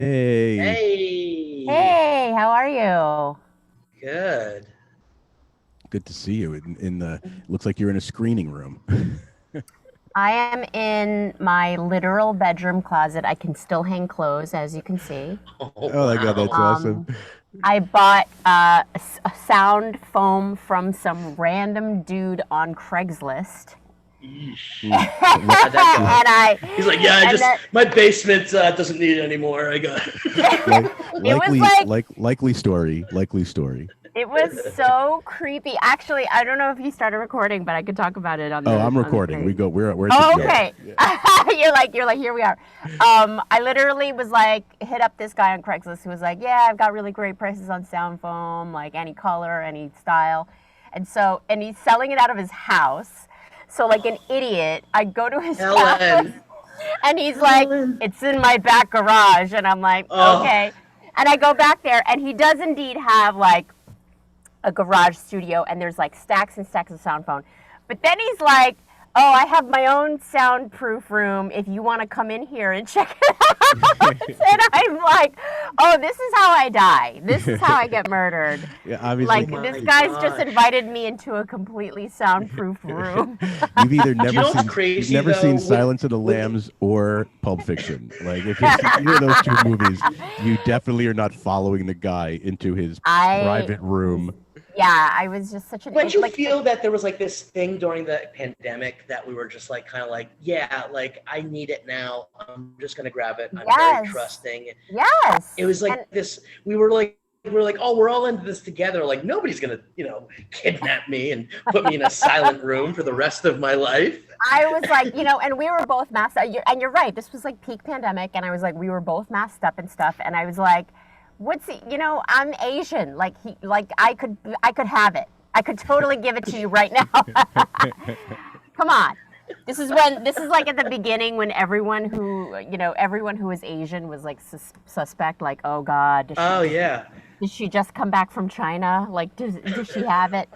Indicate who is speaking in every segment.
Speaker 1: Hey,
Speaker 2: Hey,
Speaker 3: Hey, how are you?
Speaker 2: good.
Speaker 1: good to see you. In the looks like you're in a screening room.
Speaker 3: I am in my literal bedroom closet. I can still hang clothes, as you can see.
Speaker 2: Oh,
Speaker 1: Oh my God, that's
Speaker 2: wow.
Speaker 1: awesome.
Speaker 3: I bought a sound foam from some random dude on Craigslist.
Speaker 2: Yeesh.
Speaker 1: Hmm. Li-
Speaker 2: How'd that go?
Speaker 3: and I,
Speaker 2: He's like, yeah, I
Speaker 3: and
Speaker 2: just
Speaker 3: then
Speaker 2: my basement doesn't need it anymore. I got.
Speaker 1: like,
Speaker 3: it was
Speaker 1: likely story. Likely story.
Speaker 3: it was so creepy. Actually, I don't know if you started recording, but I could talk about it on
Speaker 1: Oh,
Speaker 3: the
Speaker 1: I'm
Speaker 3: on the
Speaker 1: recording. We
Speaker 3: screen.
Speaker 1: go. We're at the
Speaker 3: Oh,
Speaker 1: go.
Speaker 3: okay.
Speaker 1: Yeah.
Speaker 3: You're like, here we are. I literally was like, hit up this guy on Craigslist who was like, yeah, I've got really great prices on sound foam, like any color, any style. And he's selling it out of his house. So, like an idiot, I go to his house
Speaker 2: Helen,
Speaker 3: and he's like,
Speaker 2: Helen.
Speaker 3: it's in my back garage. And I'm like,
Speaker 2: Oh,
Speaker 3: okay. And I go back there and he does indeed have like a garage studio and there's like stacks and stacks of sound phone. But then he's like, "Oh, I have my own soundproof room if you want to come in here and check it out." And I'm like, "Oh, this is how I die. This is how I get murdered."
Speaker 1: Yeah.
Speaker 2: oh
Speaker 1: Obviously,
Speaker 3: Like
Speaker 2: my
Speaker 3: this guy's just
Speaker 2: gosh.
Speaker 3: invited me into a completely soundproof room.
Speaker 1: you've either
Speaker 2: Do you
Speaker 1: never
Speaker 2: know what's
Speaker 1: seen you've
Speaker 2: crazy
Speaker 1: never seen
Speaker 2: though?
Speaker 1: Silence of the
Speaker 2: With
Speaker 1: Lambs or Pulp Fiction. Like, if you've seen either of those two movies, you definitely are not following the guy into his
Speaker 3: I
Speaker 1: private
Speaker 3: was,
Speaker 1: room.
Speaker 3: yeah, I was just such an
Speaker 2: Did you
Speaker 3: like
Speaker 2: feel that there was like this thing during the pandemic that we were just like kind of like, yeah, like I need it now. I'm just gonna grab it. I'm very
Speaker 3: yes,
Speaker 2: trusting. It
Speaker 3: yes,
Speaker 2: was
Speaker 3: and
Speaker 2: like this. We were like, oh, we're all into this together. Like nobody's gonna, kidnap me and put me in a silent room for the rest of my life.
Speaker 3: I was like, and we were both masked up. And you're right. This was like peak pandemic, and I was like, we were both masked up and stuff. And I was like, what's he, I'm Asian. Like I could have it. I could totally give it to you right now. Come on. This is like at the beginning when everyone who was Asian was like suspect. Like, oh God, does she
Speaker 2: Oh
Speaker 3: does she
Speaker 2: yeah,
Speaker 3: did she just come back from China? Like, does she have it?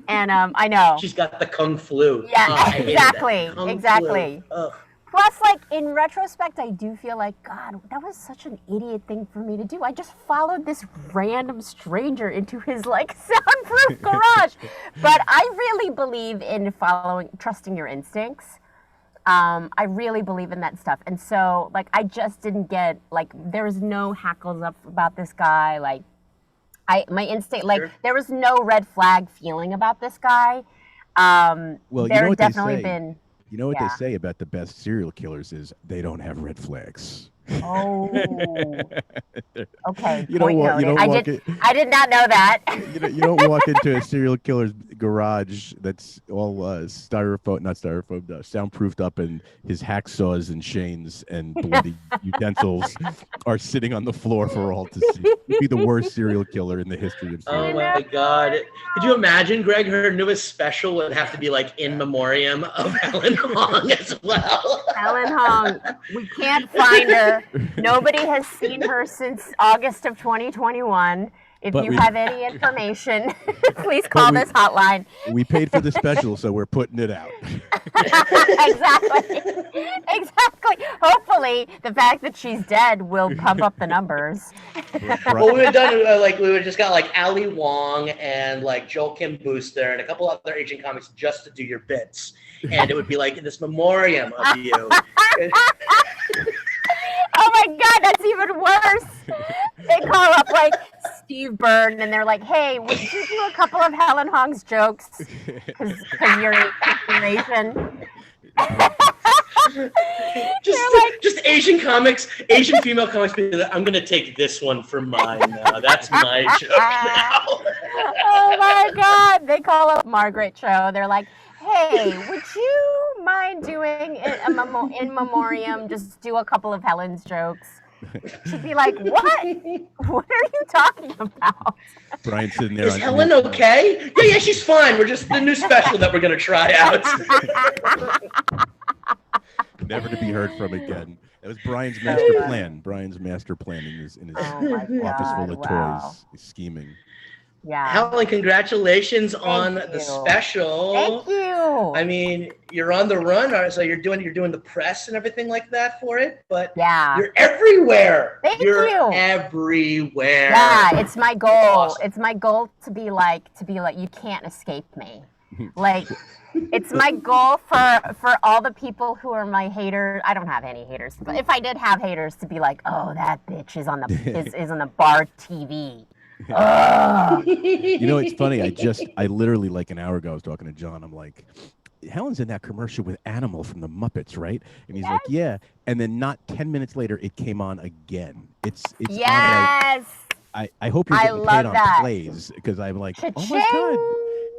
Speaker 3: And I know.
Speaker 2: she's got the kung flu.
Speaker 3: Yeah,
Speaker 2: Oh, I hated that
Speaker 3: exactly,
Speaker 2: kung flu.
Speaker 3: exactly.
Speaker 2: Ugh.
Speaker 3: Plus, like in retrospect, I do feel like God, that was such an idiot thing for me to do. I just followed this random stranger into his like soundproof garage. But I really believe in trusting your instincts. I really believe in that stuff, and so like I just didn't get like there was no hackles up about this guy. Like my instinct, like
Speaker 2: Sure.
Speaker 3: there was no red flag feeling about this guy.
Speaker 1: Well, you
Speaker 3: There
Speaker 1: know
Speaker 3: had
Speaker 1: what they
Speaker 3: definitely
Speaker 1: say.
Speaker 3: been,
Speaker 1: You know what they
Speaker 3: yeah.
Speaker 1: say about the best serial killers is they don't have red flags.
Speaker 3: Oh, okay.
Speaker 1: you don't
Speaker 3: Point
Speaker 1: walk. You
Speaker 3: noted.
Speaker 1: don't
Speaker 3: I
Speaker 1: walk
Speaker 3: did.
Speaker 1: it.
Speaker 3: I did not know that.
Speaker 1: You don't walk into a serial killer's garage that's all styrofoam, not styrofoam, soundproofed up, and his hacksaws and chains and bloody utensils are sitting on the floor for all to see. He'd be the worst serial killer in the history of
Speaker 3: I
Speaker 2: Oh
Speaker 1: serial.
Speaker 3: know.
Speaker 2: my God. Could you imagine, Greg? Her newest special would have to be like in memoriam of Helen Hong as well.
Speaker 3: Helen Hong. We can't find her. Nobody has seen her since August of 2021. If
Speaker 1: But
Speaker 3: you
Speaker 1: we
Speaker 3: have any information, please
Speaker 1: but
Speaker 3: call this hotline.
Speaker 1: we paid for the special, so we're putting it out.
Speaker 3: Exactly. Exactly. Hopefully, the fact that she's dead will pump up the numbers.
Speaker 2: Well, we would have done like we would have just got like Ali Wong and like Joel Kim Booster and a couple other Asian comics just to do your bits, and it would be like this memoriam of you.
Speaker 3: Oh my God, that's even worse. They call up like Steve Byrne and they're like, hey, would you do a couple of Helen Hong's jokes? Because you're Asian.
Speaker 2: just
Speaker 3: They're like,
Speaker 2: just Asian comics, Asian female comics. I'm gonna take this one for mine now. That's my joke now.
Speaker 3: oh my God. They call up Margaret Cho. They're like, hey, would you mind doing in memoriam, just do a couple of Helen's jokes? She'd be like, what? What are you talking about?
Speaker 1: Brian sitting there
Speaker 2: Is
Speaker 1: on
Speaker 2: Helen
Speaker 1: mute.
Speaker 2: okay? Yeah, yeah, she's fine. We're just the new special that we're gonna try out.
Speaker 1: Never to be heard from again. That was Brian's
Speaker 3: So
Speaker 1: master
Speaker 3: funny.
Speaker 1: plan. Brian's master plan in his
Speaker 3: Oh my
Speaker 1: office
Speaker 3: God.
Speaker 1: full of
Speaker 3: Wow.
Speaker 1: toys, he's scheming.
Speaker 3: Yeah.
Speaker 2: Helen, congratulations on
Speaker 3: Thank
Speaker 2: the
Speaker 3: you.
Speaker 2: special.
Speaker 3: Thank you.
Speaker 2: I mean, you're on the run, so you're doing the press and everything like that for it, but
Speaker 3: Yeah.
Speaker 2: you're everywhere.
Speaker 3: Thank
Speaker 2: You're
Speaker 3: you.
Speaker 2: everywhere.
Speaker 3: Yeah, it's my goal.
Speaker 2: awesome.
Speaker 3: It's my goal to be like you can't escape me. Like it's my goal for all the people who are my haters. I don't have any haters, but if I did have haters, to be like, oh, that bitch is on the bar TV. Ugh.
Speaker 1: You know, it's funny. I literally like an hour ago, I was talking to John. I'm like, Helen's in that commercial with Animal from the Muppets, right? And he's like, yeah. And then not 10 minutes later, it came on again. It's
Speaker 3: Yes.
Speaker 1: on like, I hope you're
Speaker 3: I
Speaker 1: getting
Speaker 3: love
Speaker 1: paid on
Speaker 3: that.
Speaker 1: plays because I'm like, oh my
Speaker 3: Cha-ching.
Speaker 1: God.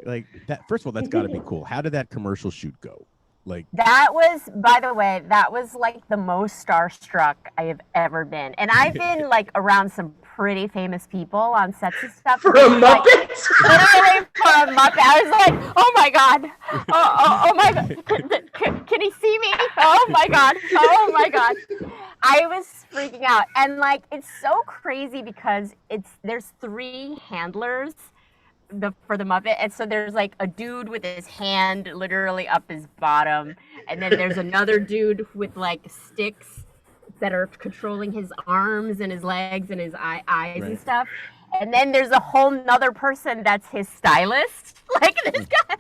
Speaker 1: Like that. First of all, that's got to be cool. How did that commercial shoot go? Like
Speaker 3: That was, by the way, that was like the most starstruck I have ever been. And I've been like around some pretty famous people on sets and stuff.
Speaker 2: For a Muppet?
Speaker 3: Literally for a Muppet. I was like, oh my God. Oh my God. Can he see me? Oh my God. Oh my God. I was freaking out. And like, it's so crazy because there's 3 handlers for the Muppet, and so there's like a dude with his hand literally up his bottom, and then there's another dude with like sticks that are controlling his arms and his legs and his eyes
Speaker 1: Right.
Speaker 3: and stuff. And then there's a whole nother person that's his stylist. Like this guy,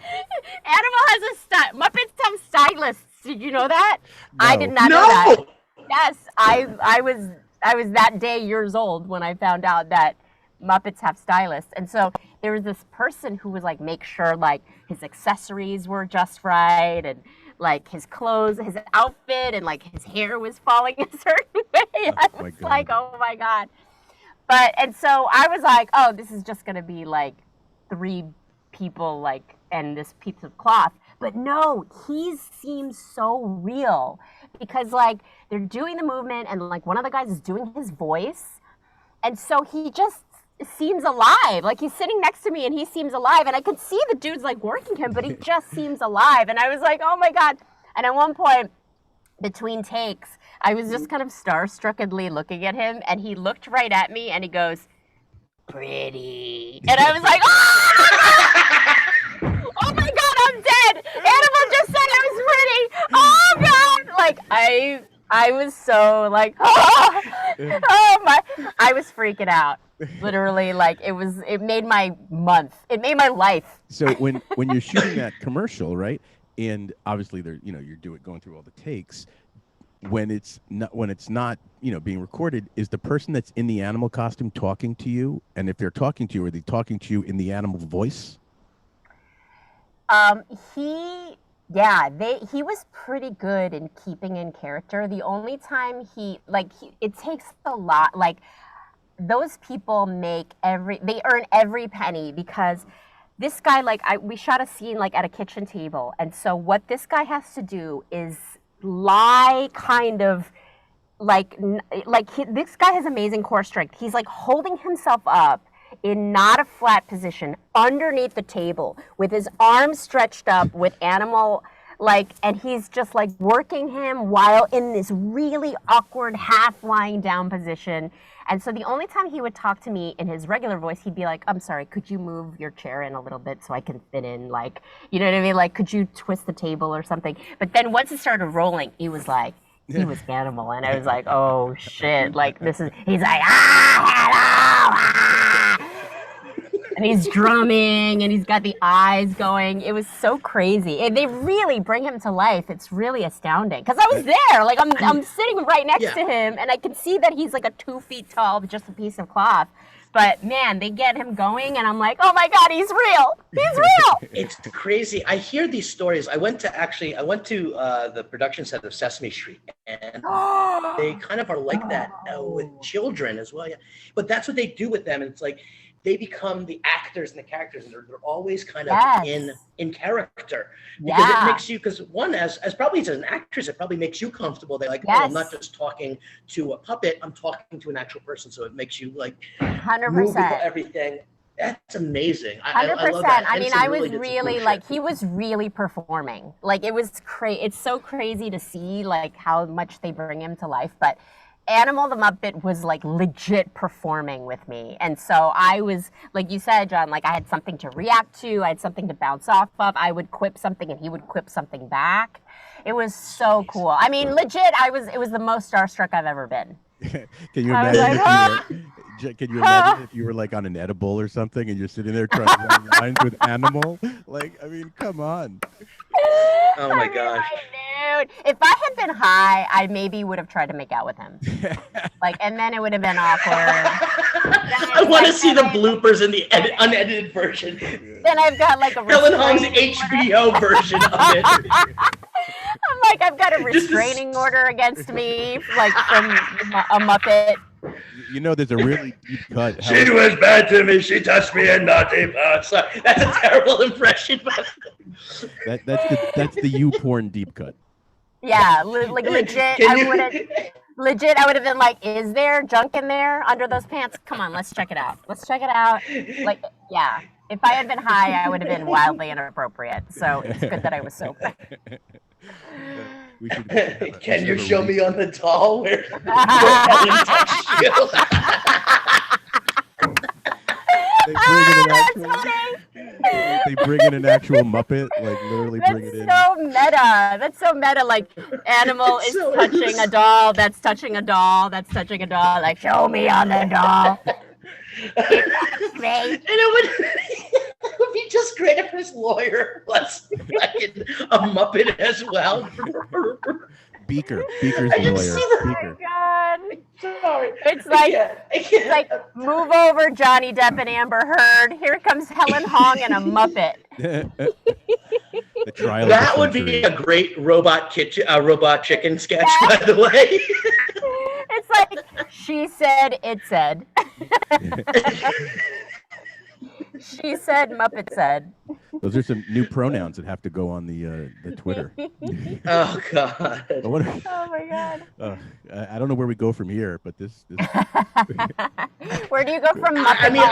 Speaker 3: Animal has a style. Muppets have stylists. Did you know that?
Speaker 1: No.
Speaker 3: I did not know that.
Speaker 2: No.
Speaker 3: Yes, I was that day years old when I found out that Muppets have stylists. And so there was this person who was like, make sure like his accessories were just right, and like his clothes, his outfit, and like his hair was falling a certain way. I
Speaker 1: my
Speaker 3: was
Speaker 1: God.
Speaker 3: like, oh my God. And so I was like, oh, this is just gonna be like 3 people like and this piece of cloth. But no, he seems so real because like they're doing the movement and like one of the guys is doing his voice. And so he just seems alive. Like he's sitting next to me and he seems alive. And I could see the dude's like working him, but he just seems alive. And I was like, oh my God. And at one point, between takes, I was just kind of starstruckedly looking at him, and he looked right at me and he goes, pretty. And I was like, oh! Oh my God, I'm dead. Animal just said I was pretty. Oh God. Like I was so like, I was freaking out. Literally, like it made my month. It made my life.
Speaker 1: So when you're shooting that commercial, right? And obviously you're going through all the takes. When it's not being recorded, is the person that's in the animal costume talking to you? And if they're talking to you, are they talking to you in the animal voice?
Speaker 3: He was pretty good in keeping in character. The only time it takes a lot. Like those people they earn every penny because this guy, we shot a scene like at a kitchen table, and so what this guy has to do is lie kind of this guy has amazing core strength. He's like holding himself up in not a flat position underneath the table with his arms stretched up with Animal and he's just like working him while in this really awkward half lying down position. And so the only time he would talk to me in his regular voice, he'd be like, I'm sorry, could you move your chair in a little bit so I can fit in? Like, you know what I mean? Like, could you twist the table or something? But then once it started rolling, he was like, he was Animal. And I was like, oh shit. He's like, hello, and he's drumming and he's got the eyes going. It was so crazy. And they really bring him to life. It's really astounding. Because I was there. Like I'm sitting right next to him and I can see that he's like a 2 feet tall, just a piece of cloth. But man, they get him going and I'm like, oh my God, he's real. He's real.
Speaker 2: It's crazy. I hear these stories. I went to the production set of Sesame Street, and they kind of are like that with children as well. Yeah. But that's what they do with them. And it's like, they become the actors and the characters, and they're always kind of in character because it makes you, because one, as probably as an actress, it probably makes you comfortable. They're like, oh, I'm not just talking to a puppet, I'm talking to an actual person. So it makes you like
Speaker 3: 100%.
Speaker 2: move everything. That's amazing.
Speaker 3: 100%.
Speaker 2: I love that.
Speaker 3: I mean, I was
Speaker 2: really
Speaker 3: really like, he was really performing. Like it was it's so crazy to see like how much they bring him to life. But Animal the Muppet was like legit performing with me. And so I was, like you said, John, like I had something to react to, I had something to bounce off of. I would quip something and he would quip something back. It was so cool. I mean, legit, it was the most starstruck I've ever been.
Speaker 1: Can you
Speaker 3: I was
Speaker 1: imagine
Speaker 3: like,
Speaker 1: can you imagine if you were like on an edible or something and you're sitting there trying to run lines with Animal? Like, I mean, come on.
Speaker 2: Oh my gosh.
Speaker 3: Dude, if I had been high, I maybe would have tried to make out with him. Like, and then it would have been awkward.
Speaker 2: I want to see the bloopers in the unedited version.
Speaker 3: Then I've got like a
Speaker 2: Helen Hong's
Speaker 3: restraining
Speaker 2: HBO version of it.
Speaker 3: I'm like, I've got a restraining order against me, like from a Muppet.
Speaker 1: You know, there's a really deep cut.
Speaker 2: She was bad to me. She touched me in naughty parts. Sorry, that's a terrible impression.
Speaker 1: That's the you porn deep cut.
Speaker 3: Yeah, like legit. I would have been like, is there junk in there under those pants? Come on, let's check it out. Let's check it out. Like, yeah. If I had been high, I would have been wildly inappropriate. So it's good that I was sober.
Speaker 2: Can you show me on the doll where Helen touched you?
Speaker 1: They bring in an actual Muppet, like literally bring it in.
Speaker 3: That's so meta. Like, Animal is touching a doll, that's touching a doll, that's touching a doll. Like, show me on the doll. It's great.
Speaker 2: And it would be just great if his lawyer was like a Muppet as well.
Speaker 1: Beaker's lawyer.
Speaker 3: Oh
Speaker 1: Beaker.
Speaker 3: my God.
Speaker 2: Sorry.
Speaker 3: It's like, move over, Johnny Depp and Amber Heard. Here comes Helen Hong and a Muppet.
Speaker 1: The trial
Speaker 2: that would be a great robot chicken sketch, by the way.
Speaker 3: It's like, she said, it said. She said, Muppet said.
Speaker 1: Those are some new pronouns that have to go on the Twitter.
Speaker 2: Oh God!
Speaker 3: Oh my God!
Speaker 1: I don't know where we go from here, but this.
Speaker 3: Where do you go from Muppet?
Speaker 2: I mean,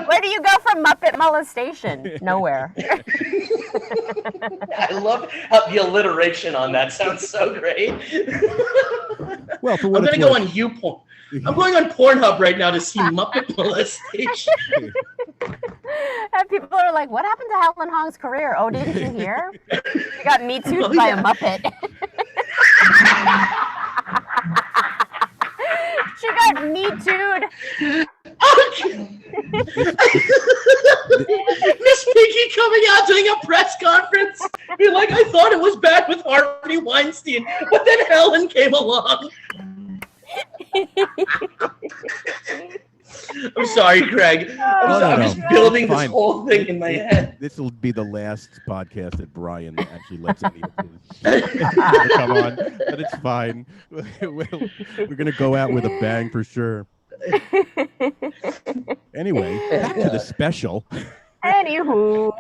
Speaker 3: Where do you go from Muppet molestation? Nowhere.
Speaker 2: I love how the alliteration on that sounds so great.
Speaker 1: Well, for
Speaker 2: I'm
Speaker 1: what
Speaker 2: going to go on YouPorn. I'm going on Pornhub right now to see Muppet molestation.
Speaker 3: And people are like, what happened to Helen Hong's career? Oh, didn't you hear? She got Me Too'd by a Muppet. She got Me Too'd. Miss
Speaker 2: Piggy coming out doing a press conference. You're like, I thought it was bad with Harvey Weinstein, but then Helen came along. I'm sorry, Craig. I'm just building this whole thing in my head.
Speaker 1: This will be the last podcast that Brian actually lets any of his come on, but it's fine. We're going to go out with a bang for sure. Anyway, back to the special.
Speaker 3: Anywho,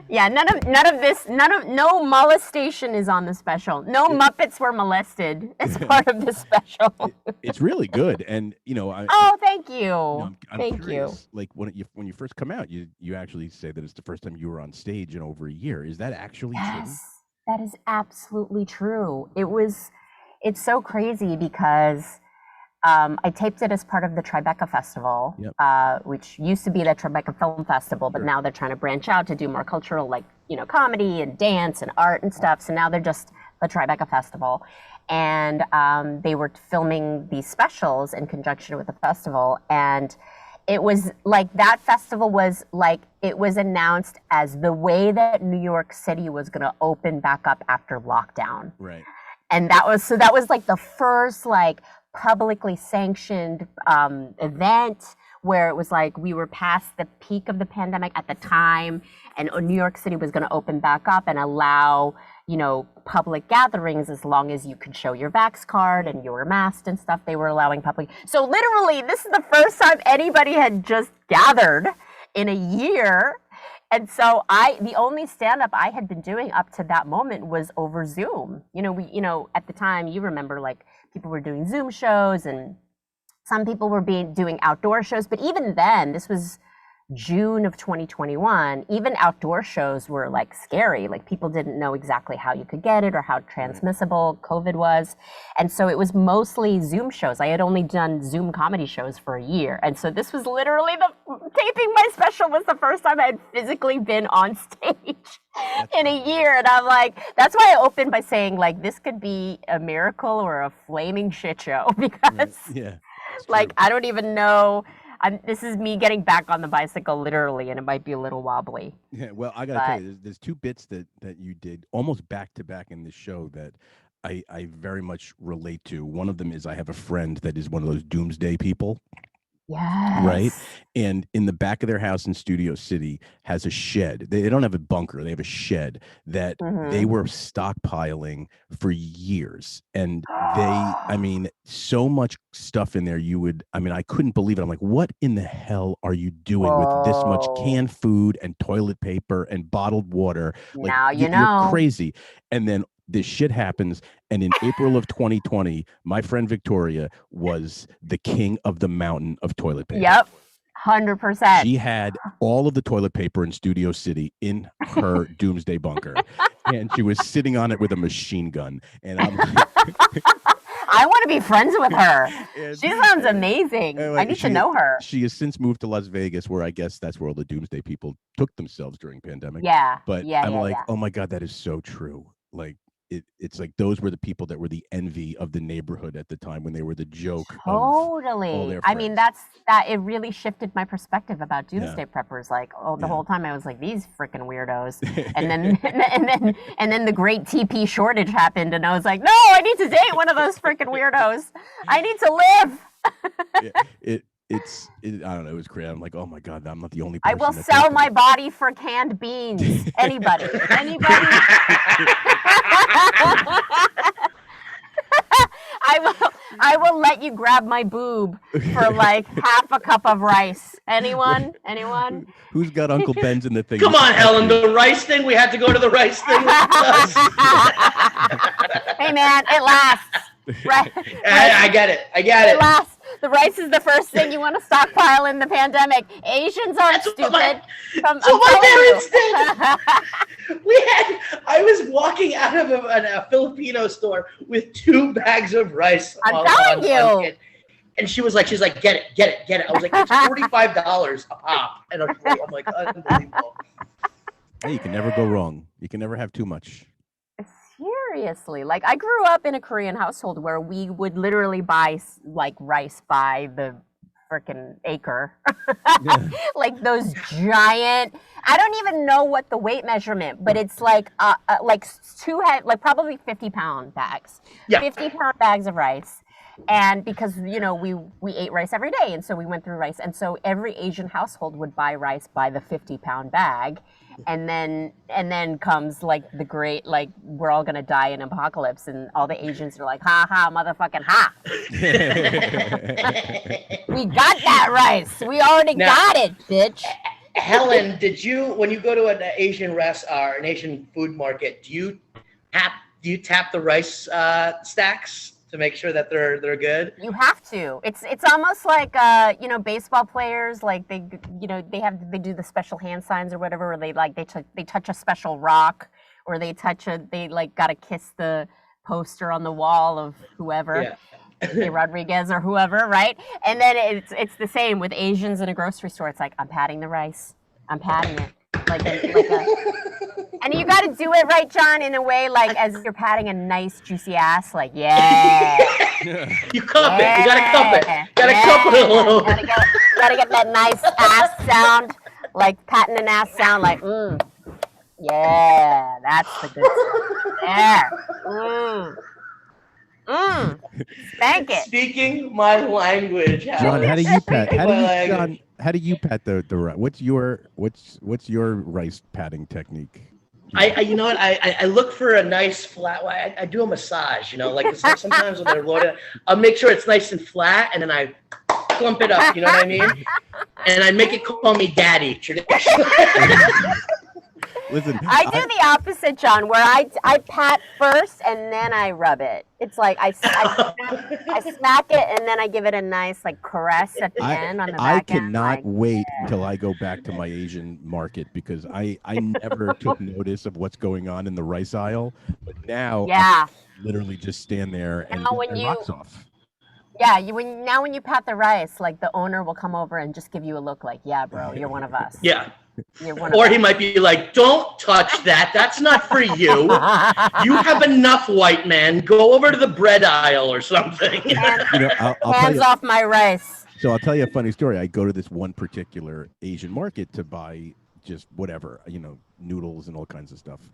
Speaker 3: yeah, no molestation is on the special. No Muppets were molested as part of the special.
Speaker 1: It's really good, and
Speaker 3: thank you.
Speaker 1: I'm
Speaker 3: Thank
Speaker 1: curious, you. Like when you first come out, you actually say that it's the first time you were on stage in over a year. Is that actually true?
Speaker 3: Yes, that is absolutely true. It's so crazy because. I taped it as part of the Tribeca Festival, which used to be the Tribeca Film Festival, but now they're trying to branch out to do more cultural, like, comedy and dance and art and stuff. So now they're just the Tribeca Festival. And they were filming these specials in conjunction with the festival. And it was like, that festival was like, it was announced as the way that New York City was going to open back up after lockdown.
Speaker 1: Right.
Speaker 3: And that was like the first, like, publicly sanctioned event where it was like we were past the peak of the pandemic at the time, and New York City was going to open back up and allow, public gatherings as long as you could show your Vax card and you were masked and stuff. They were allowing public. So literally, this is the first time anybody had just gathered in a year. And so the only stand-up I had been doing up to that moment was over Zoom. At the time, you remember, like, people were doing Zoom shows and some people were doing outdoor shows. But even then, this was June of 2021, even outdoor shows were like scary. Like people didn't know exactly how you could get it or how transmissible COVID was. And so it was mostly Zoom shows. I had only done Zoom comedy shows for a year. And so this was literally taping my special was the first time I had physically been on stage in a year. And I'm like, that's why I opened by saying like, this could be a miracle or a flaming shit show because like, I don't even know. This is me getting back on the bicycle literally, and it might be a little wobbly.
Speaker 1: Yeah, well, I gotta tell you, there's two bits that you did almost back to back in this show that I very much relate to. One of them is I have a friend that is one of those doomsday people.
Speaker 3: Yes.
Speaker 1: Right. And in the back of their house in Studio City has a shed. They don't have a bunker. They have a shed that they were stockpiling for years. And I mean, so much stuff in there. I couldn't believe it. I'm like, what in the hell are you doing with this much canned food and toilet paper and bottled water? Like,
Speaker 3: now you know.
Speaker 1: You're crazy. And then this shit happens. And in April of 2020, my friend Victoria was the king of the mountain of toilet paper.
Speaker 3: Yep, 100%.
Speaker 1: She had all of the toilet paper in Studio City in her doomsday bunker. And she was sitting on it with a machine gun. And I'm like,
Speaker 3: I want to be friends with her. She sounds amazing. I need to know her.
Speaker 1: She has since moved to Las Vegas, where I guess that's where all the doomsday people took themselves during pandemic.
Speaker 3: Yeah.
Speaker 1: But I'm like, oh my God, that is so true. Like, it's like those were the people that were the envy of the neighborhood at the time when they were the joke.
Speaker 3: Totally. I mean, it really shifted my perspective about doomsday preppers. Like the whole time I was like, these freaking weirdos. And then the great TP shortage happened, and I was like, no, I need to date one of those freaking weirdos. I need to live.
Speaker 1: I don't know. It was crazy. I'm like, oh my God, I'm not the only
Speaker 3: I
Speaker 1: person.
Speaker 3: will sell my body for canned beans. Anybody. I will let you grab my boob for like half a cup of rice. Anyone?
Speaker 1: Who's got Uncle Ben's in the thing?
Speaker 2: Come on, Helen, the rice thing. We had to go to the rice thing.
Speaker 3: Hey man, it lasts. Right.
Speaker 2: I get it.
Speaker 3: It lasts. The rice is the first thing you want to stockpile in the pandemic. Asians aren't stupid.
Speaker 2: My parents did. I was walking out of a Filipino store with 2 bags of rice.
Speaker 3: I'm telling you.
Speaker 2: And she's like, get it. I was like, it's $45 a pop. And I'm like, unbelievable.
Speaker 1: Hey, you can never go wrong. You can never have too much.
Speaker 3: Seriously, like I grew up in a Korean household where we would literally buy like rice by the freaking acre, like those giant. I don't even know what the weight measurement, but it's like probably 50-pound bags, 50-pound bags of rice. And because we ate rice every day, and so we went through rice, and so every Asian household would buy rice by the 50-pound bag. And then comes like the great, like, we're all gonna die in apocalypse, and all the Asians are like, ha ha, motherfucking ha. We got that rice. We already got it, bitch.
Speaker 2: Helen, when you go to an Asian an Asian food market, do you tap the rice stacks to make sure that they're good?
Speaker 3: You have to. It's almost like baseball players, like they do the special hand signs or whatever, or they touch a special rock, or they gotta kiss the poster on the wall of whoever. Hey, Rodriguez or whoever, right? And then it's the same with Asians in a grocery store. It's like, I'm patting the rice. I'm patting it. And you got to do it right, John, in a way like as you're patting a nice juicy ass, like
Speaker 2: You cup it. You gotta cup it. Cup it a little.
Speaker 3: Gotta get that nice ass sound, like patting an ass sound, like yeah, that's the good stuff. There. Spank it.
Speaker 2: Speaking my language.
Speaker 1: John, how do you pat? How do you pat the rice? What's your rice patting technique?
Speaker 2: You know what? I look for a nice flat. I do a massage. Like sometimes when they're loaded, I'll make sure it's nice and flat, and then I clump it up. You know what I mean? And I make it call me daddy traditionally.
Speaker 1: Listen,
Speaker 3: I do the opposite, John, where I pat first and then I rub it. It's like I smack it and then I give it a nice like caress at the end on the
Speaker 1: I
Speaker 3: back end.
Speaker 1: cannot
Speaker 3: Like,
Speaker 1: wait until I go back to my Asian market because I never took notice of what's going on in the rice aisle, but now
Speaker 3: yeah.
Speaker 1: I literally just stand there and
Speaker 3: Now
Speaker 1: get
Speaker 3: when
Speaker 1: my
Speaker 3: you
Speaker 1: rocks off.
Speaker 3: Yeah, when you pat the rice, like the owner will come over and just give you a look like, yeah, bro, you're one of us.
Speaker 2: Yeah.
Speaker 3: You're one of
Speaker 2: Or
Speaker 3: us.
Speaker 2: he might be like, don't touch that. That's not for you. You have enough, white man. Go over to the bread aisle or something.
Speaker 1: I'll tell
Speaker 3: Hands
Speaker 1: you.
Speaker 3: off my rice.
Speaker 1: So I'll tell you a funny story. I go to this one particular Asian market to buy just whatever, noodles and all kinds of stuff.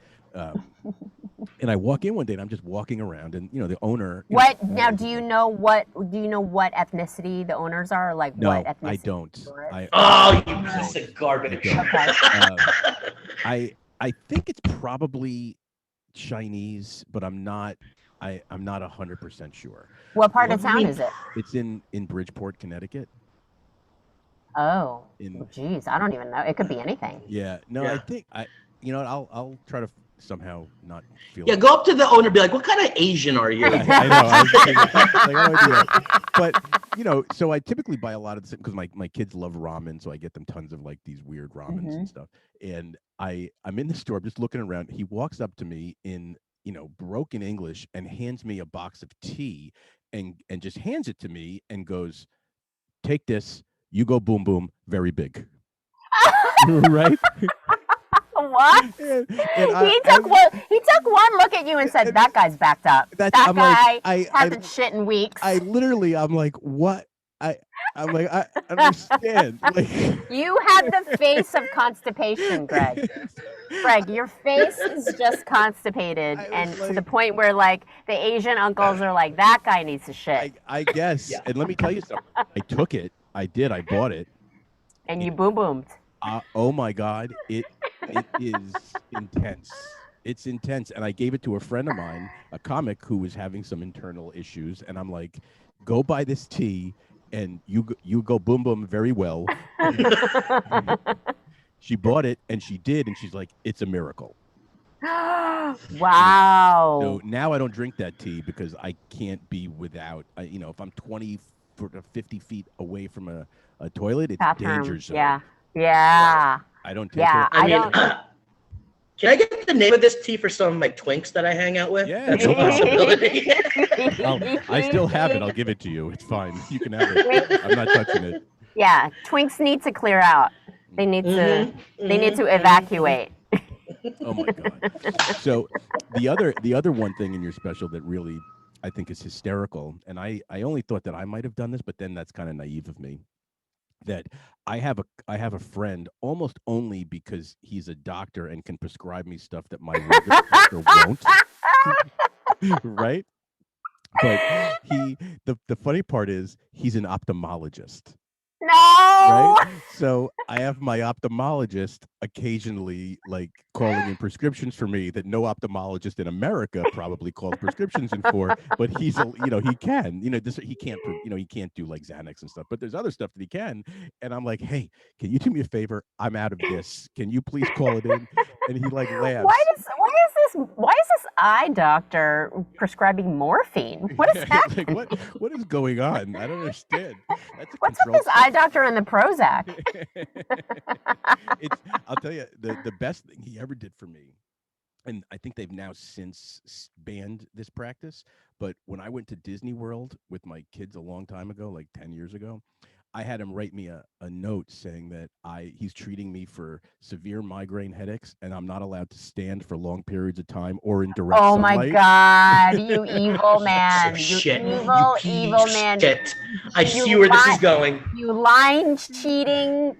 Speaker 1: And I walk in one day and I'm just walking around and the owner.
Speaker 3: What now? Do you know what ethnicity the owners are? Like
Speaker 1: No,
Speaker 3: what ethnicity?
Speaker 1: I don't.
Speaker 2: Oh, you piece of garbage.
Speaker 3: Okay.
Speaker 1: I think it's probably Chinese, but I'm not 100% sure.
Speaker 3: What part of town is it?
Speaker 1: It's in Bridgeport, Connecticut.
Speaker 3: Oh, geez, I don't even know. It could be anything.
Speaker 1: Yeah, no, yeah. I think I'll try to somehow not feel.
Speaker 2: Yeah, go up to the owner, and be like, "What kind of Asian are you?"
Speaker 1: I know. But so I typically buy a lot of this because my kids love ramen, so I get them tons of like these weird ramens and stuff. And I'm in the store, I'm just looking around. He walks up to me in broken English and hands me a box of tea, and just hands it to me and goes, "Take this. You go boom boom, very big." Right?
Speaker 3: What? He took one look at you and said, "That guy's backed up. That guy hasn't shit in weeks."
Speaker 1: I'm like, what? I'm like, I understand. Like,
Speaker 3: you had the face of constipation, Greg. Greg, your face is just constipated, and to the point where like the Asian uncles are like, "That guy needs to shit."
Speaker 1: I guess. Yeah. And let me tell you something. I took it. I did. I bought it.
Speaker 3: And you boom boomed.
Speaker 1: Oh my God! It is intense. It's intense. And I gave it to a friend of mine, a comic who was having some internal issues, and I'm like, "Go buy this tea, and you go boom boom very well." She bought it, and she did, and she's like, "It's a miracle."
Speaker 3: Wow.
Speaker 1: So now I don't drink that tea because I can't be without. If I'm 20 to 50 feet away from a toilet, it's danger zone.
Speaker 3: Yeah.
Speaker 1: I don't take it.
Speaker 2: I mean, can I get the name of this tea for some of my twinks that I hang out with?
Speaker 1: Yeah, that's a possibility. I still have it. I'll give it to you. It's fine. You can have it. I'm not touching it.
Speaker 3: Yeah, twinks need to clear out. They need to evacuate.
Speaker 1: Oh my God. So the other one thing in your special that really I think is hysterical, and I only thought that I might have done this, but then that's kind of naive of me. That I have a friend almost only because he's a doctor and can prescribe me stuff that my regular doctor won't. Right? But the funny part is he's an ophthalmologist.
Speaker 3: No.
Speaker 1: Right? So I have my ophthalmologist occasionally like calling in prescriptions for me that no ophthalmologist in America probably calls prescriptions in for, but he can, he can't do like Xanax and stuff, but there's other stuff that he can. And I'm like, "Hey, can you do me a favor? I'm out of this. Can you please call it in?" And he like laughs.
Speaker 3: Why is this eye doctor prescribing morphine? What is happening?
Speaker 1: Like, what is going on? I don't understand.
Speaker 3: What's with this eye doctor and the Prozac?
Speaker 1: I'll tell you, the best thing he ever did for me, and I think they've now since banned this practice, but when I went to Disney World with my kids a long time ago, like 10 years ago, I had him write me a note saying that he's treating me for severe migraine headaches and I'm not allowed to stand for long periods of time or in direct sunlight.
Speaker 3: Oh my God, you evil man. Evil man.
Speaker 2: Shit. I see where this is going.
Speaker 3: You line cheating.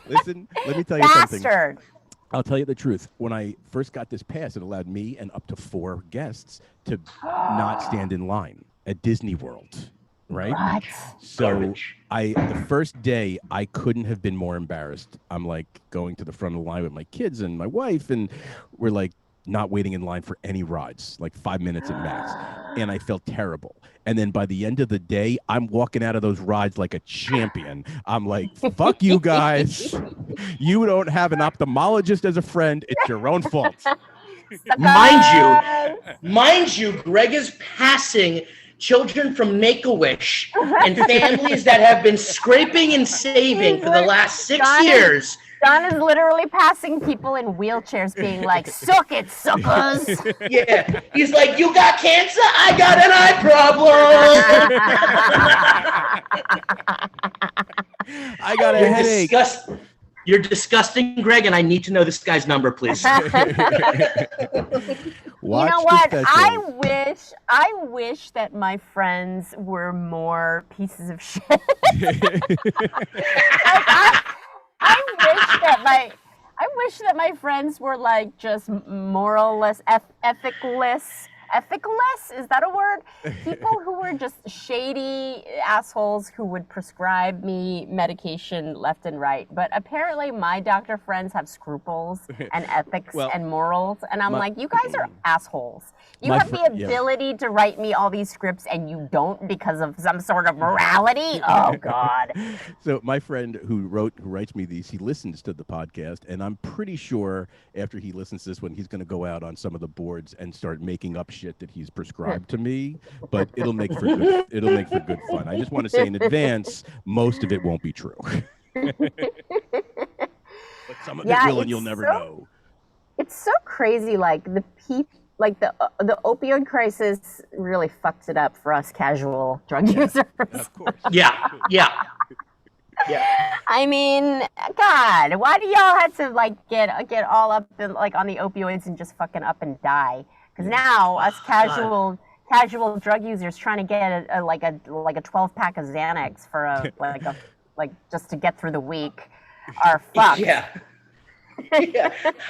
Speaker 1: Listen, let me tell you
Speaker 3: Bastard.
Speaker 1: Something. I'll tell you the truth. When I first got this pass, it allowed me and up to 4 guests to not stand in line at Disney World. Right?
Speaker 3: What?
Speaker 1: So the first day I couldn't have been more embarrassed. I'm like going to the front of the line with my kids and my wife, and we're like not waiting in line for any rides, like 5 minutes at max. And I felt terrible. And then by the end of the day, I'm walking out of those rides like a champion. I'm like, fuck you guys. You don't have an ophthalmologist as a friend. It's your own fault.
Speaker 2: Mind you, Greg is passing children from Make-A-Wish and families that have been scraping and saving for the last 6 years.
Speaker 3: Don is literally passing people in wheelchairs being like, suck it, suckers.
Speaker 2: Yeah. He's like, you got cancer? I got an eye problem.
Speaker 1: I got a headache.
Speaker 2: You're disgusting, Greg, and I need to know this guy's number, please.
Speaker 3: You know what? I wish that my friends were more pieces of shit. I wish that my friends were like just moralless, ethicless. Ethicless? Is that a word? People who were just shady assholes who would prescribe me medication left and right. But apparently my doctor friends have scruples and ethics and morals. And I'm like, you guys are assholes. You have the ability to write me all these scripts and you don't because of some sort of morality? Oh, God.
Speaker 1: So my friend who writes me these, he listens to the podcast, and I'm pretty sure after he listens to this one, he's going to go out on some of the boards and start making up shit that he's prescribed to me. But it'll make for good fun. I just want to say in advance, most of it won't be true. But some of it will, and you'll never know.
Speaker 3: It's so crazy, like the opioid crisis really fucked it up for us casual drug users.
Speaker 1: Of course.
Speaker 2: Yeah.
Speaker 3: I mean, God, why do y'all have to like get all up in, like on the opioids and just fucking up and die? Because now us casual drug users trying to get a 12-pack of Xanax for just to get through the week are fucked.
Speaker 2: Yeah.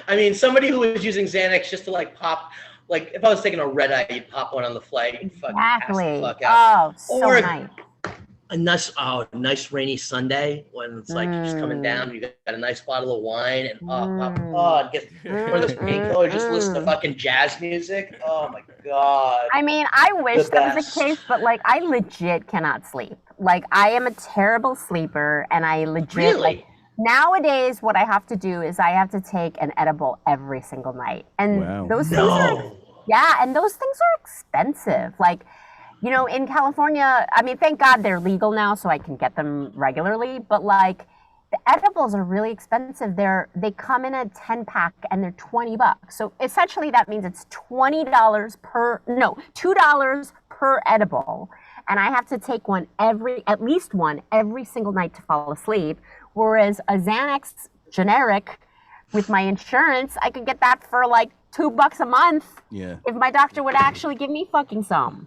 Speaker 2: I mean, somebody who was using Xanax just to like pop. Like, if I was taking a red eye, you'd pop one on the flight and fucking pass the fuck out.
Speaker 3: Oh, so nice.
Speaker 2: A nice rainy Sunday when it's like you're just coming down, you got a nice bottle of wine, and get one of those painkillers, just listen to fucking jazz music. Oh my God.
Speaker 3: I mean, I wish that was the case, but like, I legit cannot sleep. Like, I am a terrible sleeper, and I legit
Speaker 2: really.
Speaker 3: Nowadays, what I have to do is I have to take an edible every single night. And those things are expensive. Like, you know, in California, I mean, thank God they're legal now so I can get them regularly, but like the edibles are really expensive. They come in a 10-pack and they're $20. So essentially that means it's $2 per edible. And I have to take at least one every single night to fall asleep. Whereas a Xanax generic with my insurance, I could get that for like $2 a month. Yeah. If my doctor would actually give me fucking some.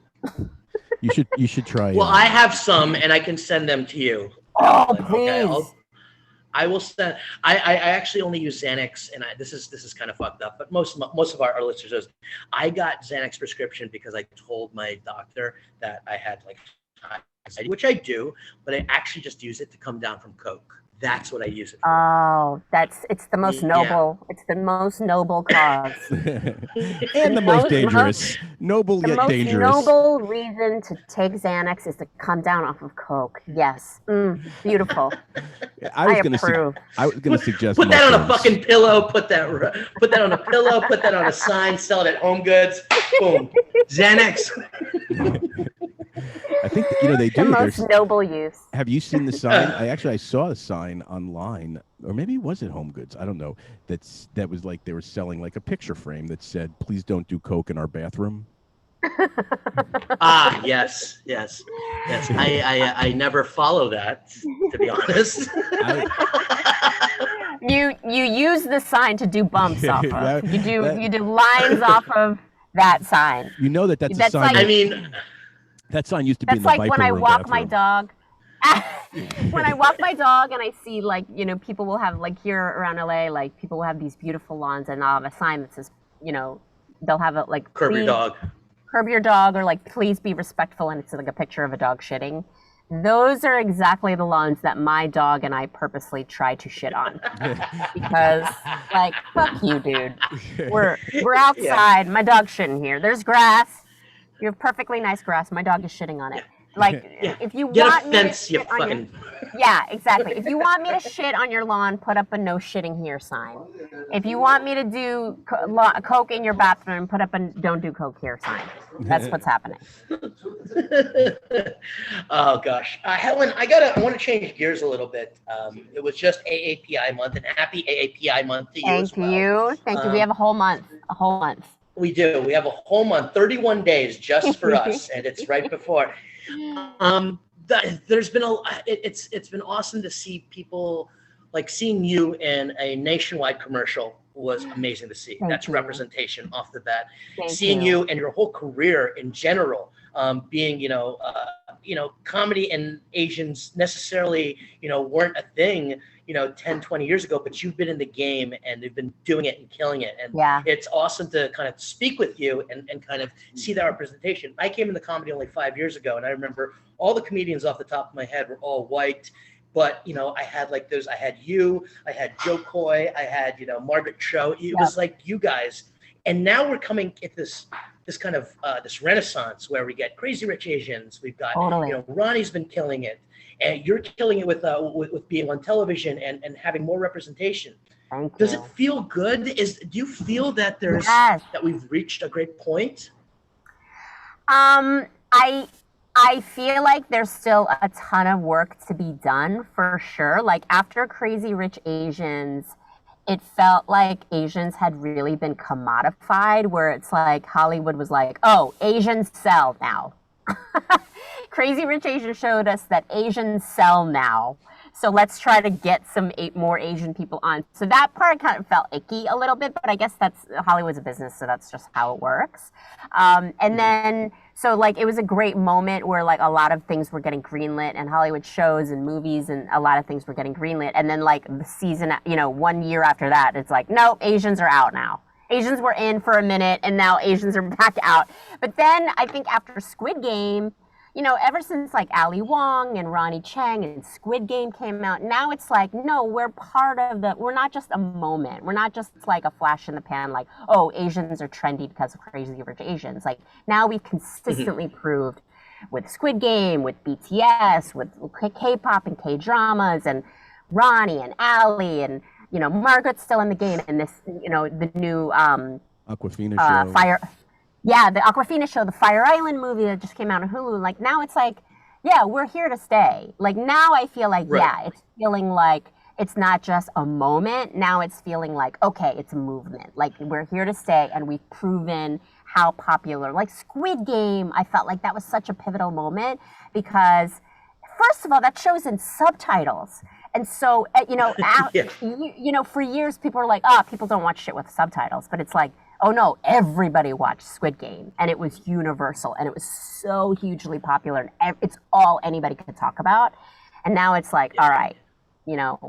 Speaker 1: You should try.
Speaker 2: Well, I have some, and I can send them to you.
Speaker 3: Oh, please.
Speaker 2: Okay, I will send. I actually only use Xanax, and this is kind of fucked up. But most of our listeners, I got Xanax prescription because I told my doctor that I had like, which I do, but I actually just use it to come down from coke. That's what I use it for.
Speaker 3: Oh, it's the most noble. It's the most noble cause.
Speaker 1: And the most dangerous. Noble yet dangerous.
Speaker 3: The most noble reason to take Xanax is to come down off of coke. Yes. Beautiful.
Speaker 1: I was going to suggest.
Speaker 2: Put that on a fucking pillow. Put that on a pillow. Put that on a sign. Sell it at Home Goods. Boom. Xanax.
Speaker 1: I think they do.
Speaker 3: The most noble use.
Speaker 1: Have you seen the sign? I saw a sign online, or maybe it was at Home Goods. I don't know. That was like they were selling like a picture frame that said, "Please don't do coke in our bathroom."
Speaker 2: Yes. I never follow that, to be honest.
Speaker 3: You use the sign to do bumps off of. You do lines off of that sign.
Speaker 1: You know that's a sign.
Speaker 2: Like,
Speaker 1: that sign used to be in the
Speaker 3: That's
Speaker 1: Viper
Speaker 3: like when I walk
Speaker 1: bathroom.
Speaker 3: my dog. When I walk my dog and I see people will have here around LA, people will have these beautiful lawns and I'll have a sign that says, they'll have it
Speaker 2: curb your dog.
Speaker 3: Curb your dog, or please be respectful, and it's like a picture of a dog shitting. Those are exactly the lawns that my dog and I purposely try to shit on. Because, like, fuck you, dude. We're
Speaker 2: Yeah.
Speaker 3: outside. My dog's shitting here. There's grass. You have perfectly nice grass. My dog is shitting on it. Like,
Speaker 2: Yeah.
Speaker 3: if you
Speaker 2: Get a
Speaker 3: want me to
Speaker 2: fence, you
Speaker 3: shit on your...
Speaker 2: fucking.
Speaker 3: Yeah, exactly. If you want me to shit on your lawn, put up a no shitting here sign. If you want me to do coke in your bathroom, put up a don't do coke here sign. That's what's happening.
Speaker 2: Oh gosh, Helen, I want to change gears a little bit. It was just AAPI month, and happy AAPI month to you as well.
Speaker 3: Thank you. We have a whole month.
Speaker 2: We do. We have a whole month, 31 days just for us, and it's right before. There's been it's been awesome to see people, like seeing you in a nationwide commercial was amazing to see. That's representation off the bat. Seeing you and your whole career in general, being comedy and Asians necessarily weren't a thing 10, 20 years ago, but you've been in the game and they've been doing it and killing it. And it's awesome to kind of speak with you and kind of see that representation. I came into comedy only 5 years ago, and I remember all the comedians off the top of my head were all white. But I had like those. I had you. I had Joe Coy. I had Margaret Cho. It was like you guys. And now we're coming at this kind of this renaissance where we get Crazy Rich Asians. We've got Ronnie's been killing it, and you're killing it with being on television and having more representation. Does it feel good? Do you feel that that we've reached a great point?
Speaker 3: I feel like there's still a ton of work to be done for sure. Like after Crazy Rich Asians, it felt like Asians had really been commodified, where it's like Hollywood was like, oh, Asians sell now. Crazy Rich Asians showed us that Asians sell now. So let's try to get some more Asian people on. So that part kind of felt icky a little bit, but I guess Hollywood's a business, so that's just how it works. And then, so like it was a great moment where like a lot of things were getting greenlit, and Hollywood shows and movies and a lot of things were getting greenlit. And then like the season, 1 year after that, it's like, no, Asians are out now. Asians were in for a minute, and now Asians are back out. But then I think after Squid Game, ever since like Ali Wong and Ronnie Chang and Squid Game came out, now it's like, no, we're not just a moment. We're not just like a flash in the pan, like, oh, Asians are trendy because of Crazy Rich Asians. Like now we've consistently proved with Squid Game, with BTS, with K-pop and K-dramas and Ronnie and Ali and, Margaret's still in the game, and this, the new
Speaker 1: Aquafina show.
Speaker 3: The Aquafina show, the Fire Island movie that just came out on Hulu. Like now it's like, yeah, we're here to stay. Like now I feel like, it's feeling like it's not just a moment. Now it's feeling like, okay, it's a movement. Like we're here to stay, and we've proven how popular. Like Squid Game, I felt like that was such a pivotal moment because, first of all, that show's in subtitles. And so, for years people were like, people don't watch shit with subtitles. But it's like, oh no, everybody watched Squid Game, and it was universal, and it was so hugely popular, and it's all anybody could talk about. And now it's like, all right,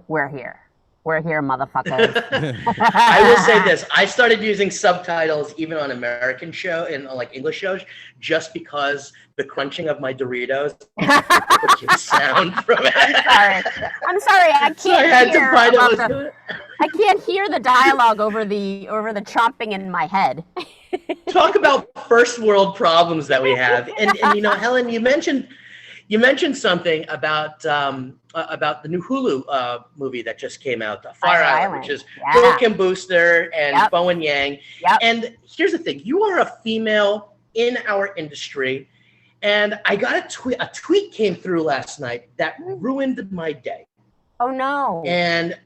Speaker 3: we're here. We're here, motherfuckers.
Speaker 2: I will say this. I started using subtitles even on American show and like English shows just because the crunching of my Doritos would sound from it.
Speaker 3: I'm sorry. I can't hear the dialogue over the chomping in my head.
Speaker 2: Talk about first world problems that we have. And Helen, you mentioned something about the new Hulu movie that just came out, Fire Island, which is Bill Kim Booster and Bowen Yang. And here's the thing: you are a female in our industry, and I got a tweet came through last night that ruined my day.
Speaker 3: Oh no!
Speaker 2: And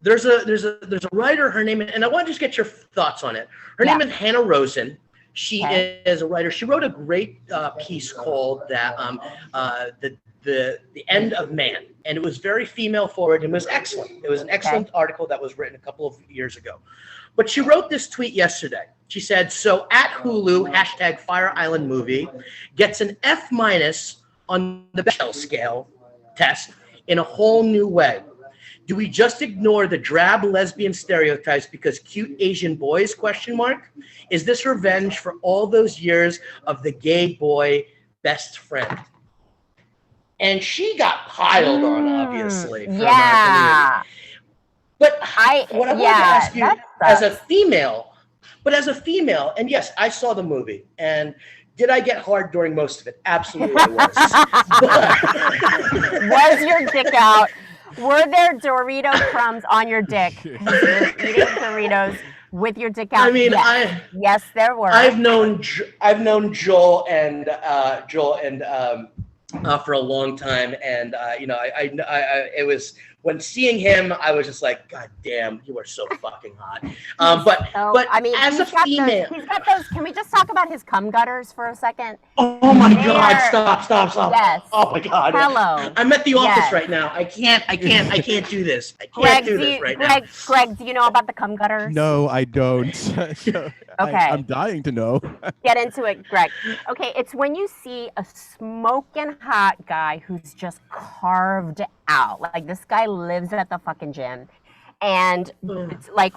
Speaker 2: there's a writer. Her name, and I want to just get your thoughts on it. Her name is Hannah Rosen. She is a writer. She wrote a great piece called the End of Man, and it was very female forward and was excellent. It was an excellent article that was written a couple of years ago. But she wrote this tweet yesterday. She said, so at Hulu, #Fire Island movie gets an F- on the Bechdel scale test in a whole new way. Do we just ignore the drab lesbian stereotypes because cute Asian boys, ? Is this revenge for all those years of the gay boy best friend? and she got piled on, obviously, from our
Speaker 3: Yeah.
Speaker 2: community. But what I wanted to ask you,
Speaker 3: That
Speaker 2: as a
Speaker 3: sucks.
Speaker 2: female, and yes, I saw the movie, and did I get hard during most of it? Absolutely, I was.
Speaker 3: Was your dick out? Were there Dorito crumbs on your dick? 'Cause you were eating Doritos with your dick out.
Speaker 2: I mean,
Speaker 3: Yes, there were.
Speaker 2: I've known Joel and for a long time, and it was when seeing him, I was just like, God damn, you are so fucking hot. But
Speaker 3: I mean,
Speaker 2: as a female,
Speaker 3: he's got those. Can we just talk about his cum gutters for a second?
Speaker 2: oh my God, stop.
Speaker 3: Yes.
Speaker 2: Oh my God.
Speaker 3: Hello.
Speaker 2: I'm at the office
Speaker 3: Yes.
Speaker 2: right now. I can't do this. I can't do this right now.
Speaker 3: Greg, do you know about the cum gutters?
Speaker 1: No, I don't. So
Speaker 3: Okay.
Speaker 1: I'm dying to know.
Speaker 3: Get into it, Greg. Okay, it's when you see a smoking hot guy who's just carved out. Like this guy lives at the fucking gym. And it's like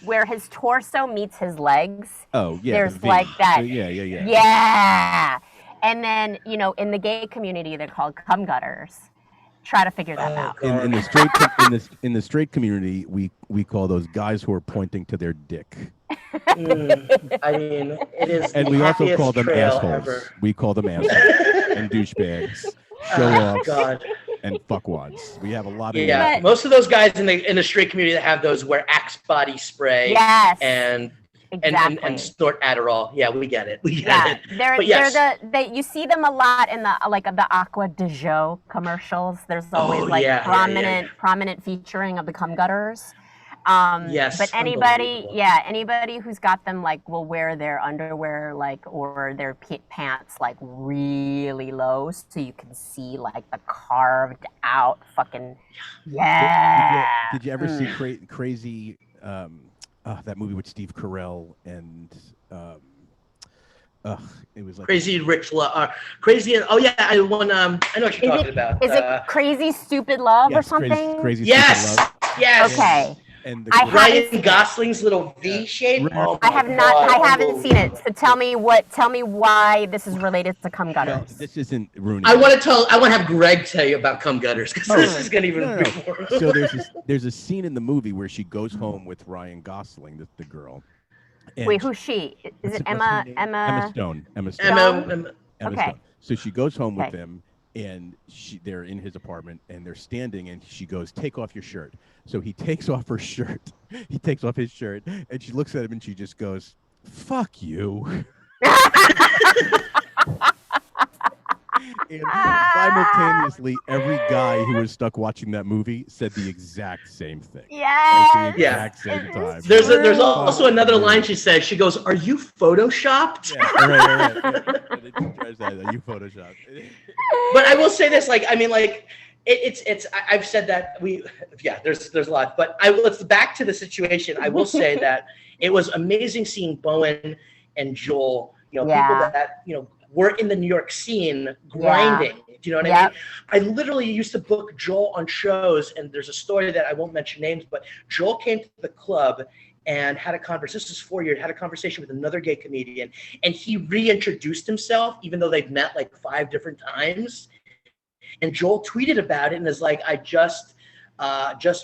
Speaker 3: where his torso meets his legs.
Speaker 1: Oh, yeah.
Speaker 3: There's
Speaker 1: the V.
Speaker 3: like that.
Speaker 1: Yeah.
Speaker 3: Yeah. And then, in the gay community, they're called cum gutters. Try to figure that out.
Speaker 1: In the straight in the straight community, we call those guys who are pointing to their dick.
Speaker 2: I mean, it is.
Speaker 1: And
Speaker 2: the
Speaker 1: we also
Speaker 2: happiest
Speaker 1: call them
Speaker 2: trail
Speaker 1: assholes.
Speaker 2: ever.
Speaker 1: We call them assholes and douchebags, show offs,
Speaker 2: God.
Speaker 1: and fuckwads. We have a lot of
Speaker 2: Yeah, most of those guys in the straight community that have those wear Axe body spray.
Speaker 3: Yes.
Speaker 2: And
Speaker 3: Exactly.
Speaker 2: and snort Adderall. Yeah, we get it.
Speaker 3: Yeah,
Speaker 2: But yes.
Speaker 3: you see them a lot in the Aqua de Jo commercials. There's always prominent featuring of the cum gutters.
Speaker 2: Yes.
Speaker 3: But anybody who's got them will wear their underwear or their pants really low, so you can see the carved out fucking
Speaker 1: Did you ever see crazy? That movie with Steve Carell and it was like
Speaker 2: Crazy Rich Love. Crazy. Oh yeah, I know what you're talking about.
Speaker 3: Is it Crazy Stupid Love or something?
Speaker 1: Crazy
Speaker 2: yes.
Speaker 1: Stupid Love.
Speaker 2: Yes.
Speaker 1: Okay. And
Speaker 2: Ryan Gosling's little V shape. Oh
Speaker 3: I haven't seen it. So tell me why this is related to cum gutters.
Speaker 1: This isn't ruining.
Speaker 2: I want to have Greg tell you about cum gutters because this is gonna even.
Speaker 1: So there's a scene in the movie where she goes home with Ryan Gosling, the girl.
Speaker 3: Wait, who's she? Is it Emma
Speaker 1: Stone? Emma
Speaker 3: Stone.
Speaker 1: Okay. Stone. So she goes home with him, and they're in his apartment, and they're standing, and she goes, "Take off your shirt." So he takes off her shirt. He takes off his shirt, and she looks at him, and she just goes, "Fuck you." And simultaneously, every guy who was stuck watching that movie said the exact same thing.
Speaker 3: Yeah.
Speaker 1: At the exact same time.
Speaker 2: There's also another line she says. She goes, "Are you photoshopped?"
Speaker 1: Yeah, right. You photoshopped.
Speaker 2: But I will say this, it's I've said that there's a lot, but let's back to the situation. I will say that it was amazing seeing Bowen and Joel, people that were in the New York scene grinding. Do you know what I mean? I literally used to book Joel on shows, and there's a story that I won't mention names, but Joel came to the club and had a conversation. This was 4 years. Had a conversation with another gay comedian, and he reintroduced himself, even though they've met 5 different times. And Joel tweeted about it and is like, "I just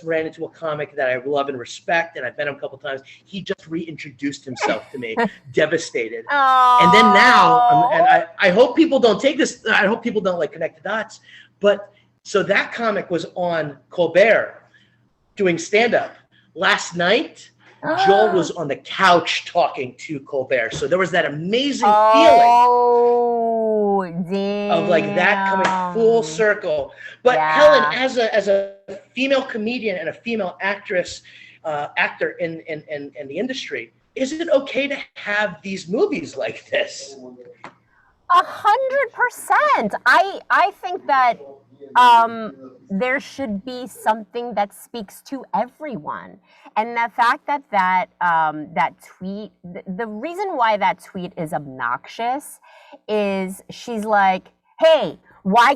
Speaker 2: ran into a comic that I love and respect, and I've met him a couple times. He just reintroduced himself to me, devastated."
Speaker 3: Aww.
Speaker 2: And then now, and I hope people don't take this. I hope people don't connect the dots. But so that comic was on Colbert doing stand-up last night. Joel was on the couch talking to Colbert, so there was that amazing feeling.
Speaker 3: Damn.
Speaker 2: Of that coming full circle. But Helen, as a female comedian and a female actor in the industry, is it okay to have these movies like this?
Speaker 3: 100%. I think that there should be something that speaks to everyone. And the fact that that tweet, the reason why that tweet is obnoxious is she's like, "Hey, why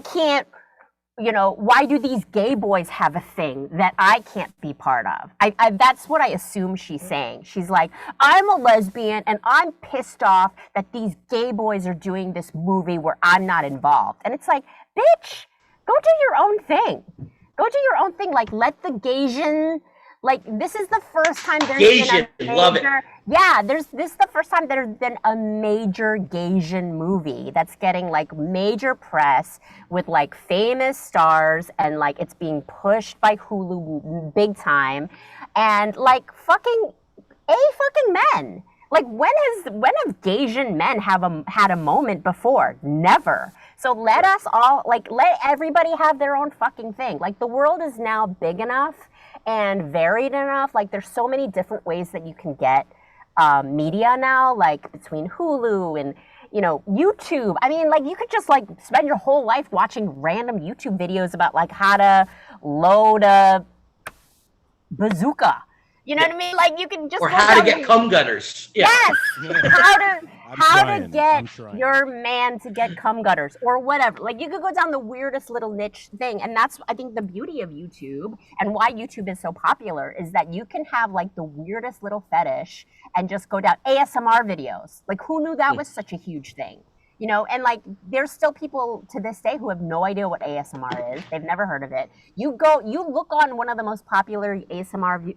Speaker 3: do these gay boys have a thing that I can't be part of?" That's what I assume she's saying. She's like, "I'm a lesbian and I'm pissed off that these gay boys are doing this movie where I'm not involved." And it's like, bitch, Go do your own thing. Go do your own thing. Like, let the Gaysian, like, this is the first time there's
Speaker 2: Gaysian,
Speaker 3: been a
Speaker 2: love it.
Speaker 3: major, yeah, this is the first time there's been a major Gaysian movie that's getting like major press with like famous stars, and like it's being pushed by Hulu big time, and like fucking men. Like, when have Gaysian men had a moment before? Never. So let us all, like, let everybody have their own fucking thing. Like, the world is now big enough and varied enough. Like, there's so many different ways that you can get media now, like between Hulu and, you know, YouTube. I mean, like, you could just like spend your whole life watching random YouTube videos about like how to load a bazooka. You know what I mean? Like, you can just
Speaker 2: or how to get cum gutters. Yeah.
Speaker 3: Yes. how to get your man to get cum gutters or whatever. Like, you could go down the weirdest little niche thing, and that's, I think, the beauty of YouTube and why YouTube is so popular is that you can have like the weirdest little fetish and just go down ASMR videos. Like, who knew that was such a huge thing? You know, and like there's still people to this day who have no idea what ASMR is. They've never heard of it. You look on one of the most popular ASMR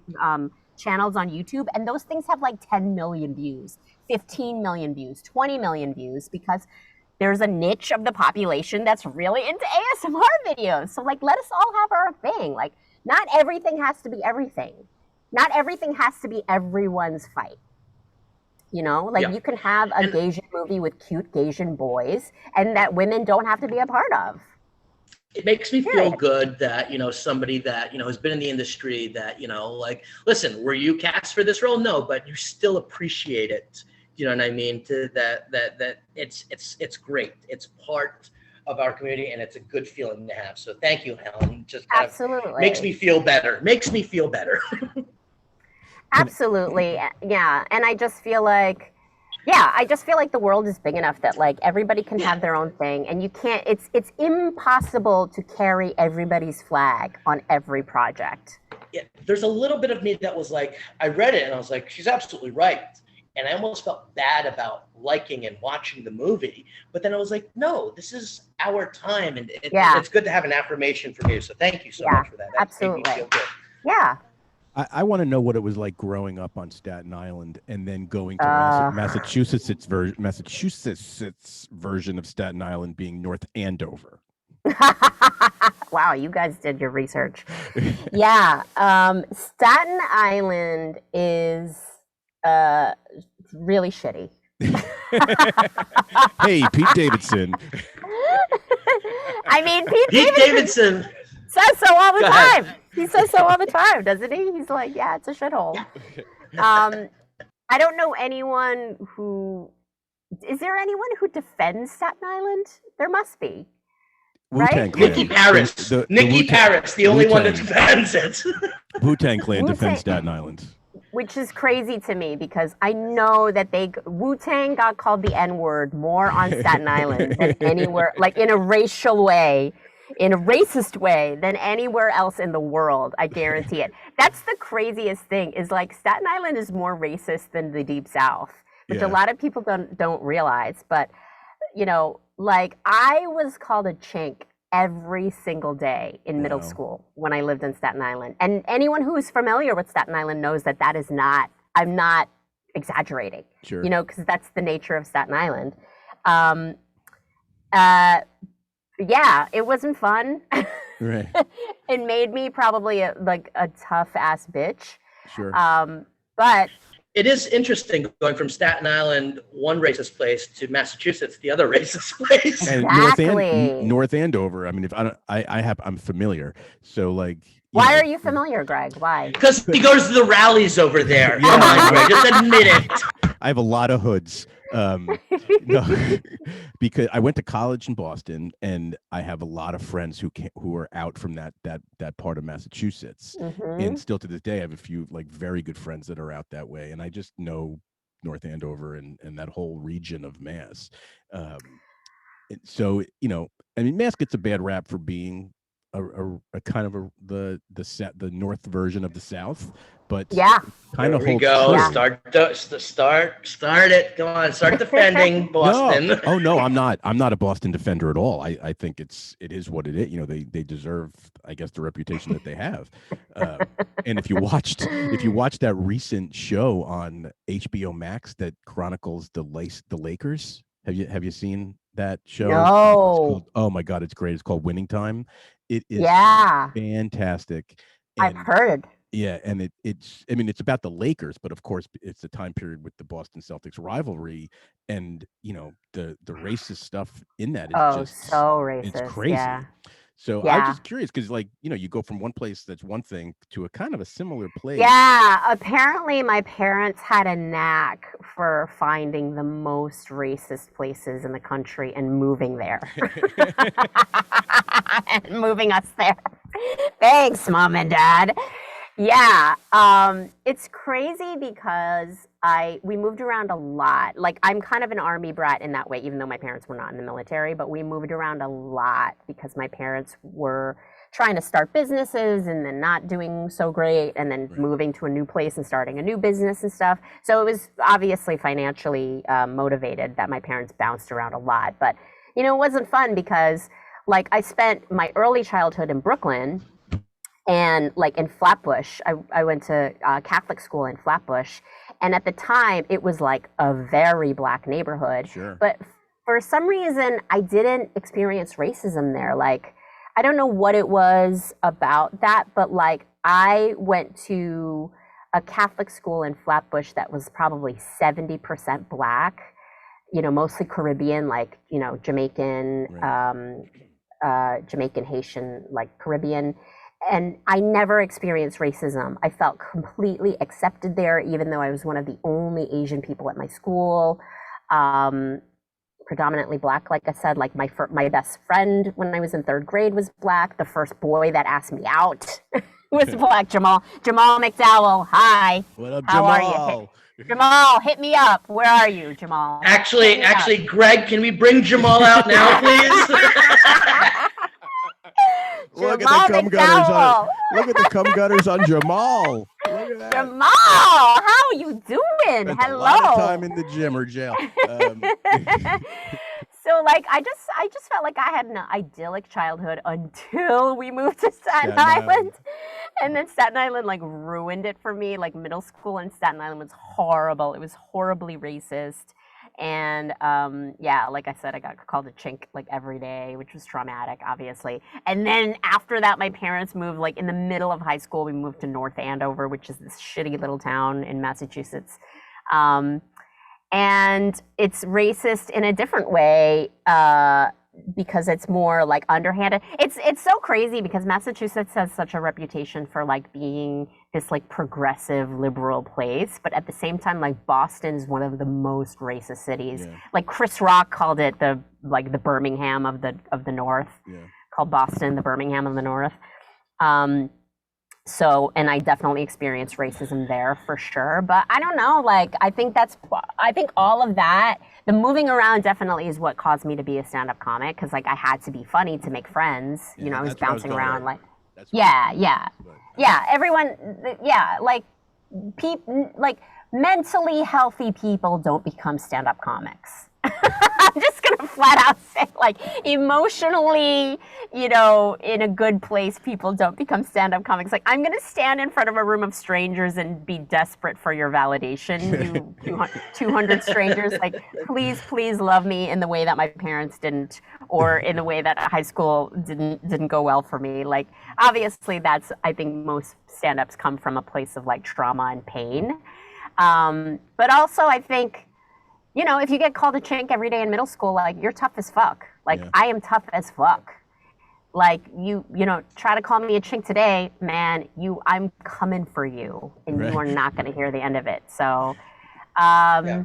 Speaker 3: channels on YouTube, and those things have like 10 million views, 15 million views, 20 million views, because there's a niche of the population that's really into ASMR videos. So like, let us all have our thing. Like, not everything has to be everything. Not everything has to be everyone's fight. You know, like you can have a Gaysian movie with cute Gaysian boys and that women don't have to be a part of.
Speaker 2: It makes me feel good that, you know, somebody that, you know, has been in the industry that, you know, like, listen, were you cast for this role? No, but you still appreciate it. You know what I mean? That it's great. It's part of our community, and it's a good feeling to have. So thank you, Helen. Just kind
Speaker 3: Absolutely.
Speaker 2: of makes me feel better. Makes me feel better.
Speaker 3: Absolutely. Yeah. And I just feel like, the world is big enough that like everybody can have their own thing, and you can't, it's impossible to carry everybody's flag on every project.
Speaker 2: Yeah, there's a little bit of me that was like, I read it and I was like, she's absolutely right. And I almost felt bad about liking and watching the movie. But then I was like, no, this is our time. And it's good to have an affirmation from you. So thank you so much for that. That
Speaker 3: absolutely.
Speaker 2: made me feel good.
Speaker 3: Yeah.
Speaker 1: I want to know what it was like growing up on Staten Island and then going to Massachusetts' version of Staten Island being North Andover.
Speaker 3: Wow, you guys did your research. Yeah, Staten Island is really shitty.
Speaker 1: Hey, Pete Davidson.
Speaker 3: I mean,
Speaker 2: Pete Davidson
Speaker 3: says so all the time. He says so all the time, doesn't he? He's like, yeah, it's a shithole. I don't know anyone who. Is there anyone who defends Staten Island? There must be.
Speaker 1: Wu-Tang
Speaker 3: right?
Speaker 1: Clan.
Speaker 2: Nikki Paris. Nikki Paris, the only one that defends it.
Speaker 1: Wu-Tang Clan defends Staten Island.
Speaker 3: Which is crazy to me because I know that Wu-Tang got called the N-word more on Staten Island than anywhere, like in a racial way, in a racist way than anywhere else in the world. I guarantee it. That's the craziest thing is like Staten Island is more racist than the Deep South, which a lot of people don't realize. But, you know, like I was called a chink every single day in middle school when I lived in Staten Island. And anyone who's familiar with Staten Island knows that that is not, I'm not exaggerating, you know, because that's the nature of Staten Island. Yeah, it wasn't fun.
Speaker 1: Right.
Speaker 3: It made me probably a tough ass bitch.
Speaker 1: Sure.
Speaker 3: But
Speaker 2: it is interesting going from Staten Island, one racist place, to Massachusetts, the other racist place.
Speaker 3: Exactly.
Speaker 1: North Andover. I mean, if I'm familiar. So like.
Speaker 3: Why are you familiar, Greg? Why?
Speaker 2: Because he goes to the rallies over there. Come on, Greg, just admit it.
Speaker 1: I have a lot of hoods. No, because I went to college in Boston, and I have a lot of friends who are out from that part of Massachusetts, and still to this day, I have a few like very good friends that are out that way, and I just know North Andover and that whole region of Mass. So you know, I mean, Mass gets a bad rap for being a kind of the north version of the South, but
Speaker 3: Yeah.
Speaker 1: kind
Speaker 2: There
Speaker 1: of
Speaker 2: we
Speaker 1: holds
Speaker 2: go.
Speaker 1: true.
Speaker 2: Start it. Come on, start defending Boston.
Speaker 1: No, oh no, I'm not a Boston defender at all. I think it is what it is. You know, they deserve, I guess, the reputation that they have. And if you watched that recent show on HBO Max that chronicles the Lakers, have you seen that show? It's
Speaker 3: No.
Speaker 1: called, oh my God, it's great. It's called Winning Time. It is
Speaker 3: Yeah.
Speaker 1: fantastic.
Speaker 3: I've
Speaker 1: And
Speaker 3: heard.
Speaker 1: yeah, and it's I mean it's about the Lakers, but of course it's a time period with the Boston Celtics rivalry, and you know the racist stuff in that is
Speaker 3: Oh,
Speaker 1: just
Speaker 3: so
Speaker 1: it's
Speaker 3: racist. Yeah.
Speaker 1: crazy. So I was
Speaker 3: Yeah.
Speaker 1: just curious because like you know you go from one place that's one thing to a kind of a similar place.
Speaker 3: Yeah, apparently my parents had a knack for finding the most racist places in the country and moving there. And moving us there. Thanks, Mom and Dad. Yeah, it's crazy because we moved around a lot. Like I'm kind of an army brat in that way, even though my parents were not in the military, but we moved around a lot because my parents were trying to start businesses and then not doing so great and then
Speaker 1: Right.
Speaker 3: moving to a new place and starting a new business and stuff. So it was obviously financially motivated that my parents bounced around a lot. But, you know, it wasn't fun because, like, I spent my early childhood in Brooklyn and, like, in Flatbush. I went to Catholic school in Flatbush. And at the time, it was like a very black neighborhood.
Speaker 1: Sure.
Speaker 3: But for some reason, I didn't experience racism there. Like, I don't know what it was about that, but like I went to a Catholic school in Flatbush that was probably 70% black, you know, mostly Caribbean, like, you know, Jamaican, Jamaican, Haitian, like Caribbean. And I never experienced racism. I felt completely accepted there, even though I was one of the only Asian people at my school. Um, Predominantly black, like I said. Like my best friend when I was in third grade was black. The first boy that asked me out was black. Jamal McDowell. Hi.
Speaker 1: What up,
Speaker 3: How are
Speaker 1: Jamal?
Speaker 3: you? Jamal, hit me up. Where are you, Jamal?
Speaker 2: Actually, Greg, can we bring Jamal out now, please?
Speaker 1: Look
Speaker 3: Jamal
Speaker 1: at the cum gutters
Speaker 3: McDowell.
Speaker 1: look at the cum gutters on Jamal. Look at that.
Speaker 3: Jamal, how are you doing?
Speaker 1: Spent
Speaker 3: Hello.
Speaker 1: a lot of time in the gym or jail.
Speaker 3: So like I just felt like I had an idyllic childhood until we moved to Staten Island. And then Staten Island like ruined it for me. Like middle school in Staten Island was horrible. It was horribly racist. And yeah, like I said, I got called a chink like every day, which was traumatic, obviously. And then after that, my parents moved, like in the middle of high school, we moved to North Andover, which is this shitty little town in Massachusetts. And it's racist in a different way because it's more like underhanded. It's so crazy because Massachusetts has such a reputation for like being this like progressive liberal place, but at the same time, like Boston is one of the most racist cities.
Speaker 1: Yeah.
Speaker 3: Like Chris Rock called it the Birmingham of the North.
Speaker 1: Yeah.
Speaker 3: Called Boston the Birmingham of the North. So, and I definitely experienced racism there for sure. But I don't know, like, I think all of that, the moving around definitely is what caused me to be a stand-up comic. Cause like I had to be funny to make friends.
Speaker 1: Yeah,
Speaker 3: you know, I was
Speaker 1: that's what I was
Speaker 3: bouncing
Speaker 1: going
Speaker 3: around
Speaker 1: with.
Speaker 3: like,
Speaker 1: That's
Speaker 3: yeah, everyone, yeah, like like mentally healthy people don't become stand-up comics. I'm just gonna flat out say, like, emotionally, you know, in a good place, people don't become stand-up comics. Like, I'm gonna stand in front of a room of strangers and be desperate for your validation, you 200 strangers. Like, please love me in the way that my parents didn't, or in the way that high school didn't go well for me. Like, obviously, that's, I think most stand-ups come from a place of like trauma and pain. But also, I think, you know, if you get called a chink every day in middle school, like you're tough as fuck. Like
Speaker 1: Yeah.
Speaker 3: I am tough as fuck. Like you know, try to call me a chink today, man. I'm coming for you, and
Speaker 1: Right.
Speaker 3: you are not going to hear the end of it. So,
Speaker 2: Yeah.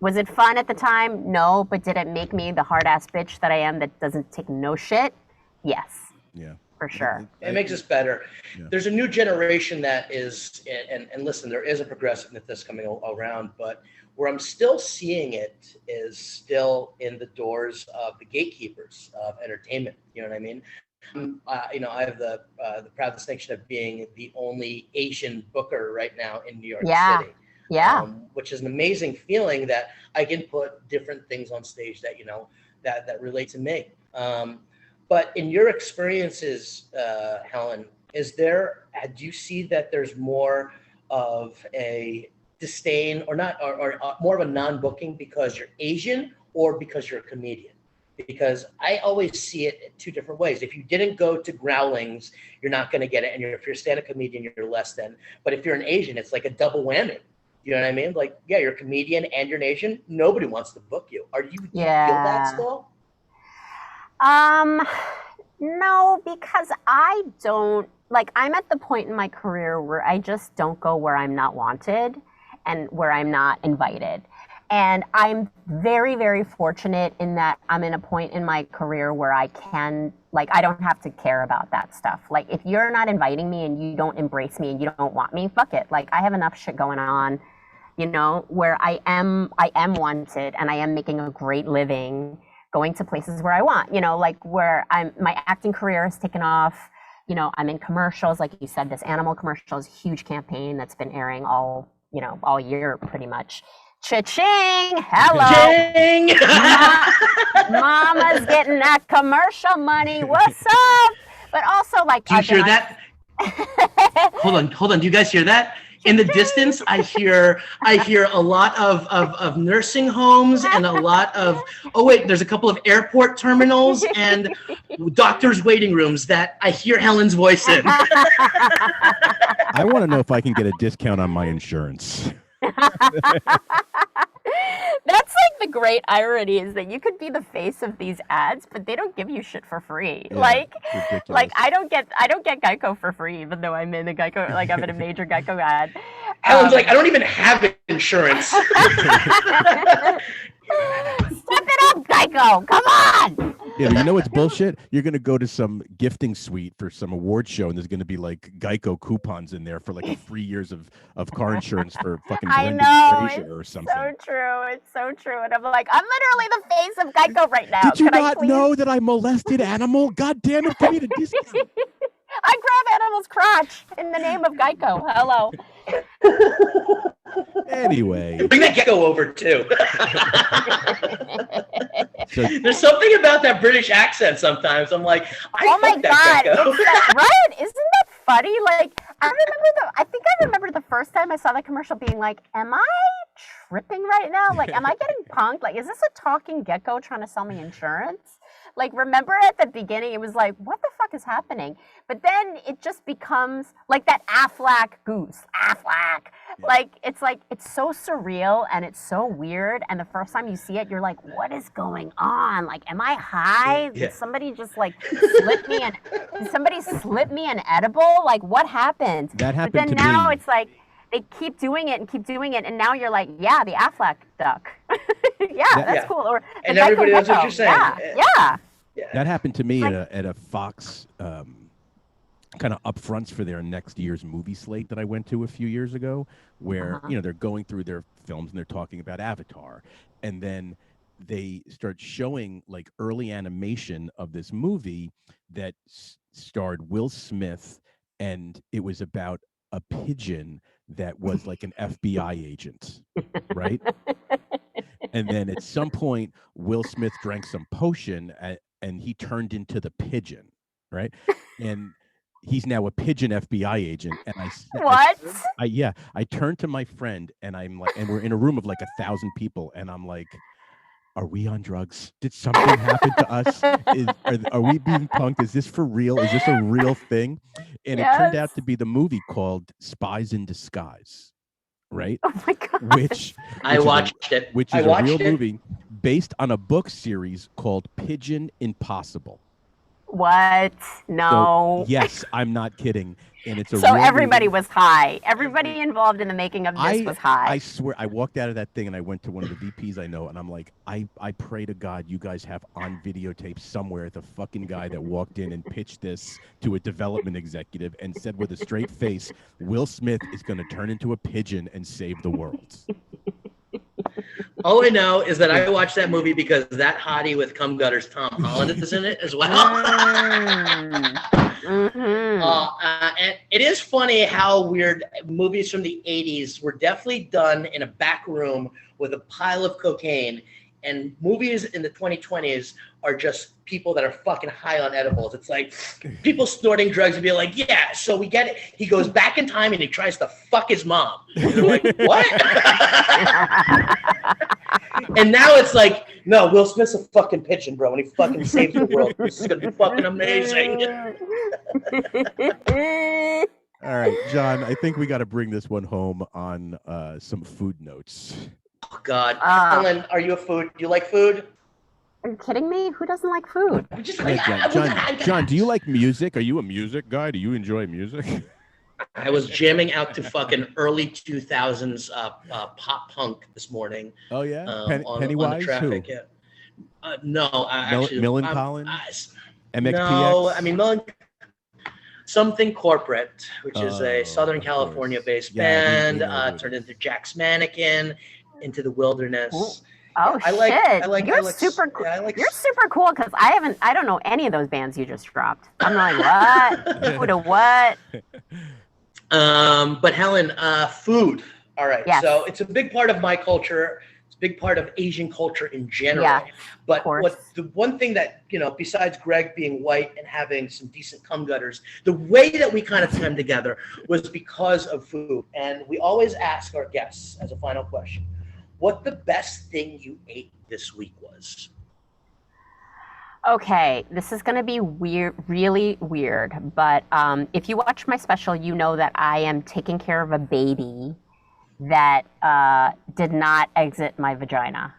Speaker 3: was it fun at the time? No, but did it make me the hard ass bitch that I am that doesn't take no shit? Yes,
Speaker 1: Yeah.
Speaker 3: for sure.
Speaker 2: It makes us better.
Speaker 1: Yeah.
Speaker 2: There's a new generation that is, and listen, there is a progressiveness that's coming around, but where I'm still seeing it is still in the doors of the gatekeepers of entertainment. You know what I mean? I have the proud distinction of being the only Asian booker right now in New York
Speaker 3: Yeah.
Speaker 2: City,
Speaker 3: Yeah.
Speaker 2: which is an amazing feeling that I can put different things on stage that that relate to me. But in your experiences, Helen, do you see that there's more of a disdain or not, or more of a non-booking because you're Asian or because you're a comedian? Because I always see it in two different ways. If you didn't go to Growlings, you're not going to get it, and if you're a stand-up comedian, you're less than. But if you're an Asian, it's like a double whammy. You know what I mean? Like, yeah, you're a comedian and you're an Asian. Nobody wants to book you. Do you feel that
Speaker 3: Yeah.
Speaker 2: still?
Speaker 3: Um, no, because I don't like, I'm at the point in my career where I just don't go where I'm not wanted and where I'm not invited. And I'm very, very fortunate in that I'm in a point in my career where I can, like, I don't have to care about that stuff. Like, if you're not inviting me and you don't embrace me and you don't want me, fuck it. Like, I have enough shit going on, where I am wanted and I am making a great living going to places where I want, like where my acting career has taken off. I'm in commercials, like you said, this animal commercial is a huge campaign that's been airing all year pretty much. Cha-ching! Hello!
Speaker 2: Ching!
Speaker 3: Mama's getting that commercial money. What's up? But also, like,
Speaker 2: do you hear that? Hold on. Do you guys hear that? In the distance, I hear a lot of nursing homes and a lot of, oh wait, there's a couple of airport terminals and doctors' waiting rooms that I hear Helen's voice in.
Speaker 1: I want to know if I can get a discount on my insurance.
Speaker 3: That's like the great irony is that you could be the face of these ads, but they don't give you shit for free.
Speaker 1: Yeah,
Speaker 3: like I don't get Geico for free, even though I'm in a Geico, like I'm in a major Geico ad.
Speaker 2: Helen's like, I don't even have insurance. Step
Speaker 3: it up, Geico! Come on!
Speaker 1: Yeah, but you know what's bullshit? You're gonna go to some gifting suite for some award show, and there's gonna be like Geico coupons in there for like 3 years of car insurance for fucking Brendan Fraser or something.
Speaker 3: It's so true. And I'm like, I'm literally the face of Geico right now.
Speaker 1: Did you not know that I molested animal? God damn it, give me the discount.
Speaker 3: I grab animal's crotch in the name of Geico. Hello.
Speaker 1: Anyway.
Speaker 2: Bring that gecko over too.
Speaker 1: So,
Speaker 2: there's something about that British accent sometimes. I'm like,
Speaker 3: oh my God. Right? Isn't that funny? Like, I think I remember the first time I saw that commercial being like, am I tripping right now? Like, am I getting punked? Like, is this a talking gecko trying to sell me insurance? Like, remember at the beginning, it was like, what the fuck is happening? But then it just becomes like that Aflac goose. Aflac. Yeah. It's so surreal and it's so weird. And the first time you see it, you're like, what is going on? Like, am I high? Yeah. Did somebody just like slip me an edible? Like, what happened?
Speaker 1: That happened
Speaker 3: but then
Speaker 1: to
Speaker 3: now
Speaker 1: me.
Speaker 3: It's like, they keep doing it. And now you're like, yeah, the Aflac duck. That's cool. Or
Speaker 2: and everybody knows what you're saying.
Speaker 3: Yeah.
Speaker 1: That happened to me at a Fox kind of upfronts for their next year's movie slate that I went to a few years ago, where they're going through their films and they're talking about Avatar, and then they start showing like early animation of this movie that starred Will Smith, and it was about a pigeon that was like an FBI agent, right? And then at some point, Will Smith drank some potion and he turned into the pigeon, right? And he's now a pigeon FBI agent. And I turned to my friend and I'm like, and we're in a room of like 1,000 people, and I'm like, are we on drugs? Did something happen to us? Are we being punked? Is this for real? Is this a real thing? And it turned out to be the movie called Spies in Disguise, right?
Speaker 3: Oh my God.
Speaker 2: Which is
Speaker 1: a real movie based on a book series called Pigeon Impossible.
Speaker 3: What? No.
Speaker 1: So, yes, I'm not kidding. And it's
Speaker 3: so everybody was high. Everybody involved in the making of this was high.
Speaker 1: I swear, I walked out of that thing and I went to one of the VPs I know, and I'm like, I pray to God you guys have on videotape somewhere the fucking guy that walked in and pitched this to a development executive and said with a straight face, Will Smith is going to turn into a pigeon and save the world.
Speaker 2: All I know is that I watched that movie because that hottie with cum gutters, Tom Holland, is in it as well. And it is funny how weird movies from the 80s were definitely done in a back room with a pile of cocaine, and movies in the 2020s are just people that are fucking high on edibles. It's like people snorting drugs and be like, yeah, so we get it. He goes back in time and he tries to fuck his mom. And they're like, what? And now it's like, no, Will Smith's a fucking pigeon, bro, and he fucking saves the world. This is gonna be fucking amazing.
Speaker 1: All right, John, I think we got to bring this one home on some food notes.
Speaker 2: Oh, God. Helen, are you a food? Do you like food?
Speaker 3: Are you kidding me? Who doesn't like food?
Speaker 1: John, do you like music? Are you a music guy? Do you enjoy music?
Speaker 2: I was jamming out to fucking early 2000s pop punk this morning.
Speaker 1: Oh, yeah?
Speaker 2: Pennywise? On the traffic.
Speaker 1: Who?
Speaker 2: Yeah. No, actually.
Speaker 1: Millen-Collins? MXPX?
Speaker 2: No, I mean, Something Corporate, which is a Southern California-based band, turned into Jack's Mannequin, Into the Wilderness.
Speaker 3: Oh, shit. You're super cool. You're super cool because I don't know any of those bands you just dropped. I'm like, what? Who to what?
Speaker 2: But Helen, food. All right.
Speaker 3: Yes.
Speaker 2: So it's a big part of my culture. It's a big part of Asian culture in general.
Speaker 3: Yeah,
Speaker 2: but the one thing that, besides Greg being white and having some decent cum gutters, the way that we kind of came together was because of food. And we always ask our guests as a final question, what the best thing you ate this week was?
Speaker 3: Okay, this is going to be weird, really weird. But if you watch my special, you know that I am taking care of a baby that did not exit my vagina.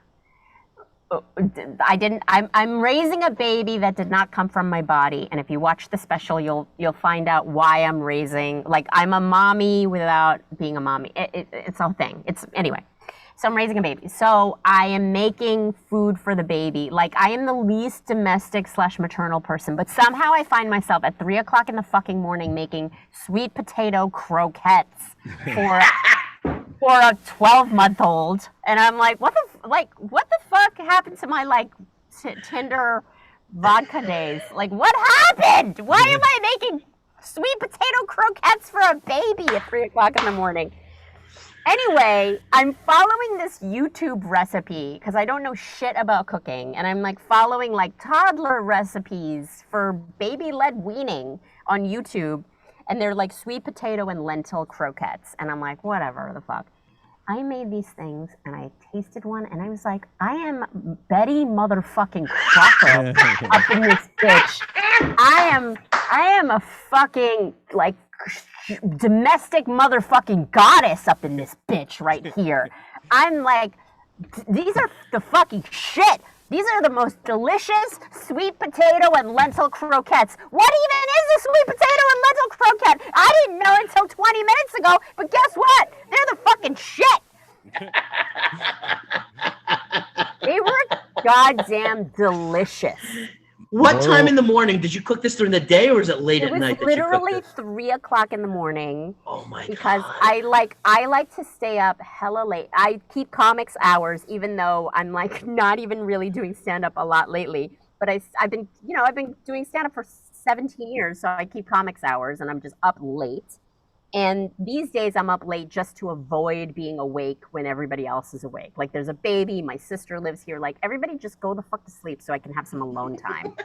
Speaker 3: I'm raising a baby that did not come from my body. And if you watch the special, you'll find out why I'm raising. Like, I'm a mommy without being a mommy. It's a thing. Anyway. So I'm raising a baby. So I am making food for the baby. Like, I am the least domestic/maternal person, but somehow I find myself at 3 o'clock in the fucking morning making sweet potato croquettes for a 12-month-old. And I'm like, what the fuck happened to my Tinder vodka days? Like, what happened? Why am I making sweet potato croquettes for a baby at 3 o'clock in the morning? Anyway, I'm following this YouTube recipe because I don't know shit about cooking. And I'm following toddler recipes for baby-led weaning on YouTube. And they're sweet potato and lentil croquettes. And I'm like, whatever the fuck. I made these things and I tasted one and I was like, I am Betty motherfucking Crocker up in this bitch. I am a fucking domestic motherfucking goddess up in this bitch right here. I'm like, these are the fucking shit. These are the most delicious sweet potato and lentil croquettes. What even is a sweet potato and lentil croquette? I didn't know until 20 minutes ago, but guess what? They're the fucking shit. They were goddamn delicious.
Speaker 2: What time in the morning did you cook this during the day, or is it late at night?
Speaker 3: It was literally 3 o'clock in the morning.
Speaker 2: Oh my god!
Speaker 3: Because I like to stay up hella late. I keep comics hours, even though I'm not even really doing stand up a lot lately. But I've been doing stand up for 17 years, so I keep comics hours, and I'm just up late. And these days I'm up late just to avoid being awake when everybody else is awake. Like, there's a baby, my sister lives here. Like, everybody just go the fuck to sleep so I can have some alone time.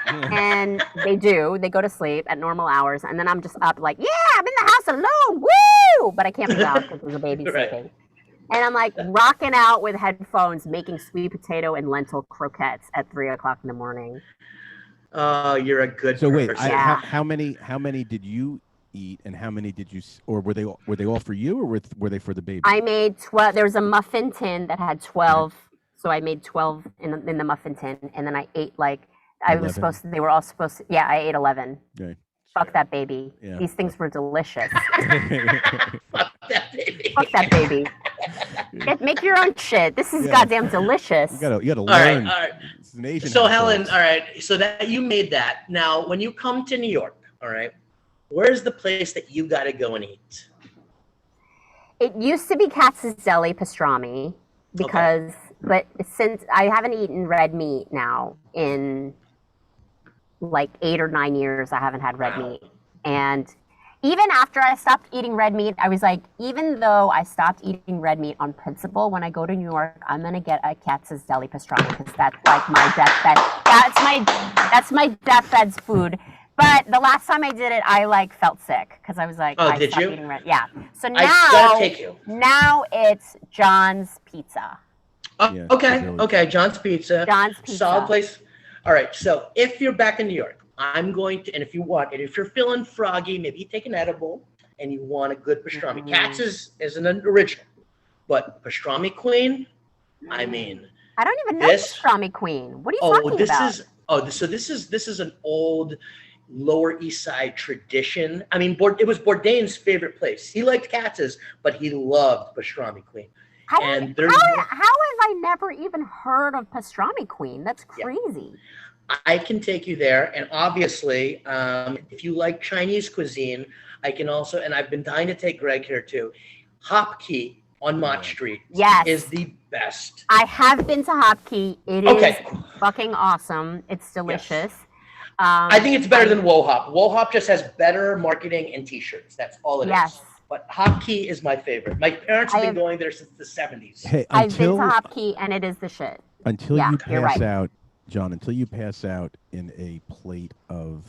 Speaker 3: And they do. They go to sleep at normal hours. And then I'm just up I'm in the house alone. Woo! But I can't be loud because there's a baby sleeping. And I'm rocking out with headphones, making sweet potato and lentil croquettes at 3 o'clock in the morning.
Speaker 2: Oh, you're a good person.
Speaker 1: So wait, how many did you eat, and how many did you, or were they all for you, or were they for the baby?
Speaker 3: I made 12. There was a muffin tin that had 12, so I made 12 in the muffin tin, and then I ate they were all supposed to. Yeah, I ate 11.
Speaker 1: Okay.
Speaker 3: Fuck that baby.
Speaker 1: Yeah.
Speaker 3: These things were delicious.
Speaker 2: Fuck that baby.
Speaker 3: Fuck that baby. Make your own shit. This is goddamn delicious.
Speaker 1: You gotta learn.
Speaker 2: All right.
Speaker 1: It's an Asian
Speaker 2: so
Speaker 1: household.
Speaker 2: Helen, all right. So that you made that. Now, when you come to New York, all right, where's the place that you gotta go and eat?
Speaker 3: It used to be Katz's Deli Pastrami. because, but since I haven't eaten red meat now in like 8 or 9 years, I haven't had red meat. And even after I stopped eating red meat, I was like, even though I stopped eating red meat on principle, when I go to New York, I'm gonna get a Katz's Deli pastrami because that's like my deathbed. That's my deathbed's food. But the last time I did it, I like felt sick because I was like,
Speaker 2: Oh,
Speaker 3: I
Speaker 2: did
Speaker 3: stopped
Speaker 2: you?
Speaker 3: eating red. Yeah. So
Speaker 2: I gotta take you.
Speaker 3: now it's John's Pizza.
Speaker 2: Oh,
Speaker 1: Yeah,
Speaker 2: okay,
Speaker 1: really.
Speaker 2: okay. John's Pizza.
Speaker 3: John's Pizza.
Speaker 2: Solid place. All right. So if you're back in New York, I'm going to, and if you want, and if you're feeling froggy, maybe you take an edible and you want a good pastrami. Katz's is an original, but pastrami queen, I mean,
Speaker 3: I don't even know
Speaker 2: this-
Speaker 3: pastrami queen. What are you talking about?
Speaker 2: so this is an old Lower East Side tradition. I mean, it was Bourdain's favorite place. He liked Katz's, but he loved pastrami queen.
Speaker 3: How
Speaker 2: And
Speaker 3: have I never even heard of pastrami queen? That's crazy.
Speaker 2: I can take you there, and obviously, if you like Chinese cuisine, I can also, and I've been dying to take Greg here too. Hop Key on Mott Street is the best.
Speaker 3: I have been to Hop Key. It is fucking awesome. It's delicious.
Speaker 2: Yes. I think it's better than Woe Hop. Woe Hop just has better marketing and T-shirts. That's all it is. But Hop Key is my favorite. My parents have been going there since the 70s.
Speaker 1: Hey,
Speaker 3: I've been to Hop Key, and it is the shit.
Speaker 1: Until you pass out, John, until you pass out in a plate of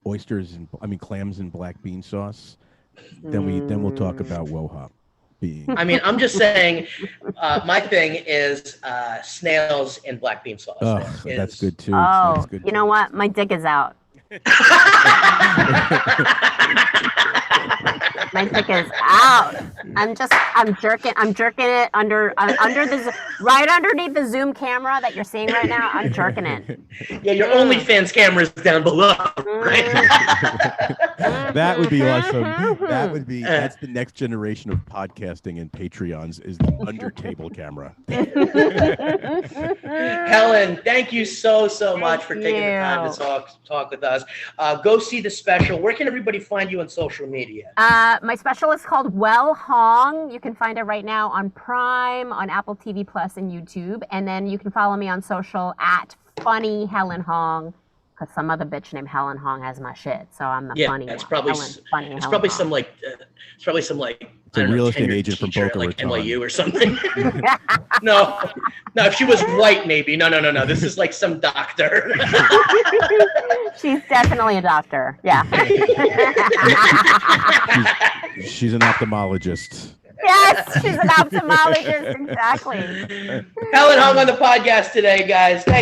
Speaker 1: oysters and clams and black bean sauce, then we'll talk about Woe Hop being.
Speaker 2: I mean, I'm just saying, my thing is snails and black bean sauce.
Speaker 1: Oh, that's good too.
Speaker 3: Oh,
Speaker 1: that's good
Speaker 3: you know what? My dick is out. My dick is out. I'm jerking it right underneath the Zoom camera that you're seeing right now. I'm jerking it.
Speaker 2: Yeah, your OnlyFans camera is down below, right?
Speaker 1: That would be awesome. That's the next generation of podcasting and Patreons is the under table camera.
Speaker 2: Helen, thank you so much for taking the time to talk with us. Go see the special. Where can everybody find you on social media?
Speaker 3: My special is called Well Hong. You can find it right now on Prime, on Apple TV Plus, and YouTube. And then you can follow me on social at Funny Helen Hong, because some other bitch named Helen Hong has my shit. So I'm the funny one. It's probably
Speaker 2: some
Speaker 1: It's a real estate agent from Boca
Speaker 2: like
Speaker 1: Raton.
Speaker 2: NYU or something. No, if she was white, maybe. No. This is like some doctor.
Speaker 3: She's definitely a doctor. Yeah.
Speaker 1: She's an ophthalmologist.
Speaker 3: Yes, she's an ophthalmologist. Exactly.
Speaker 2: Helen Hong on the podcast today, guys. Thank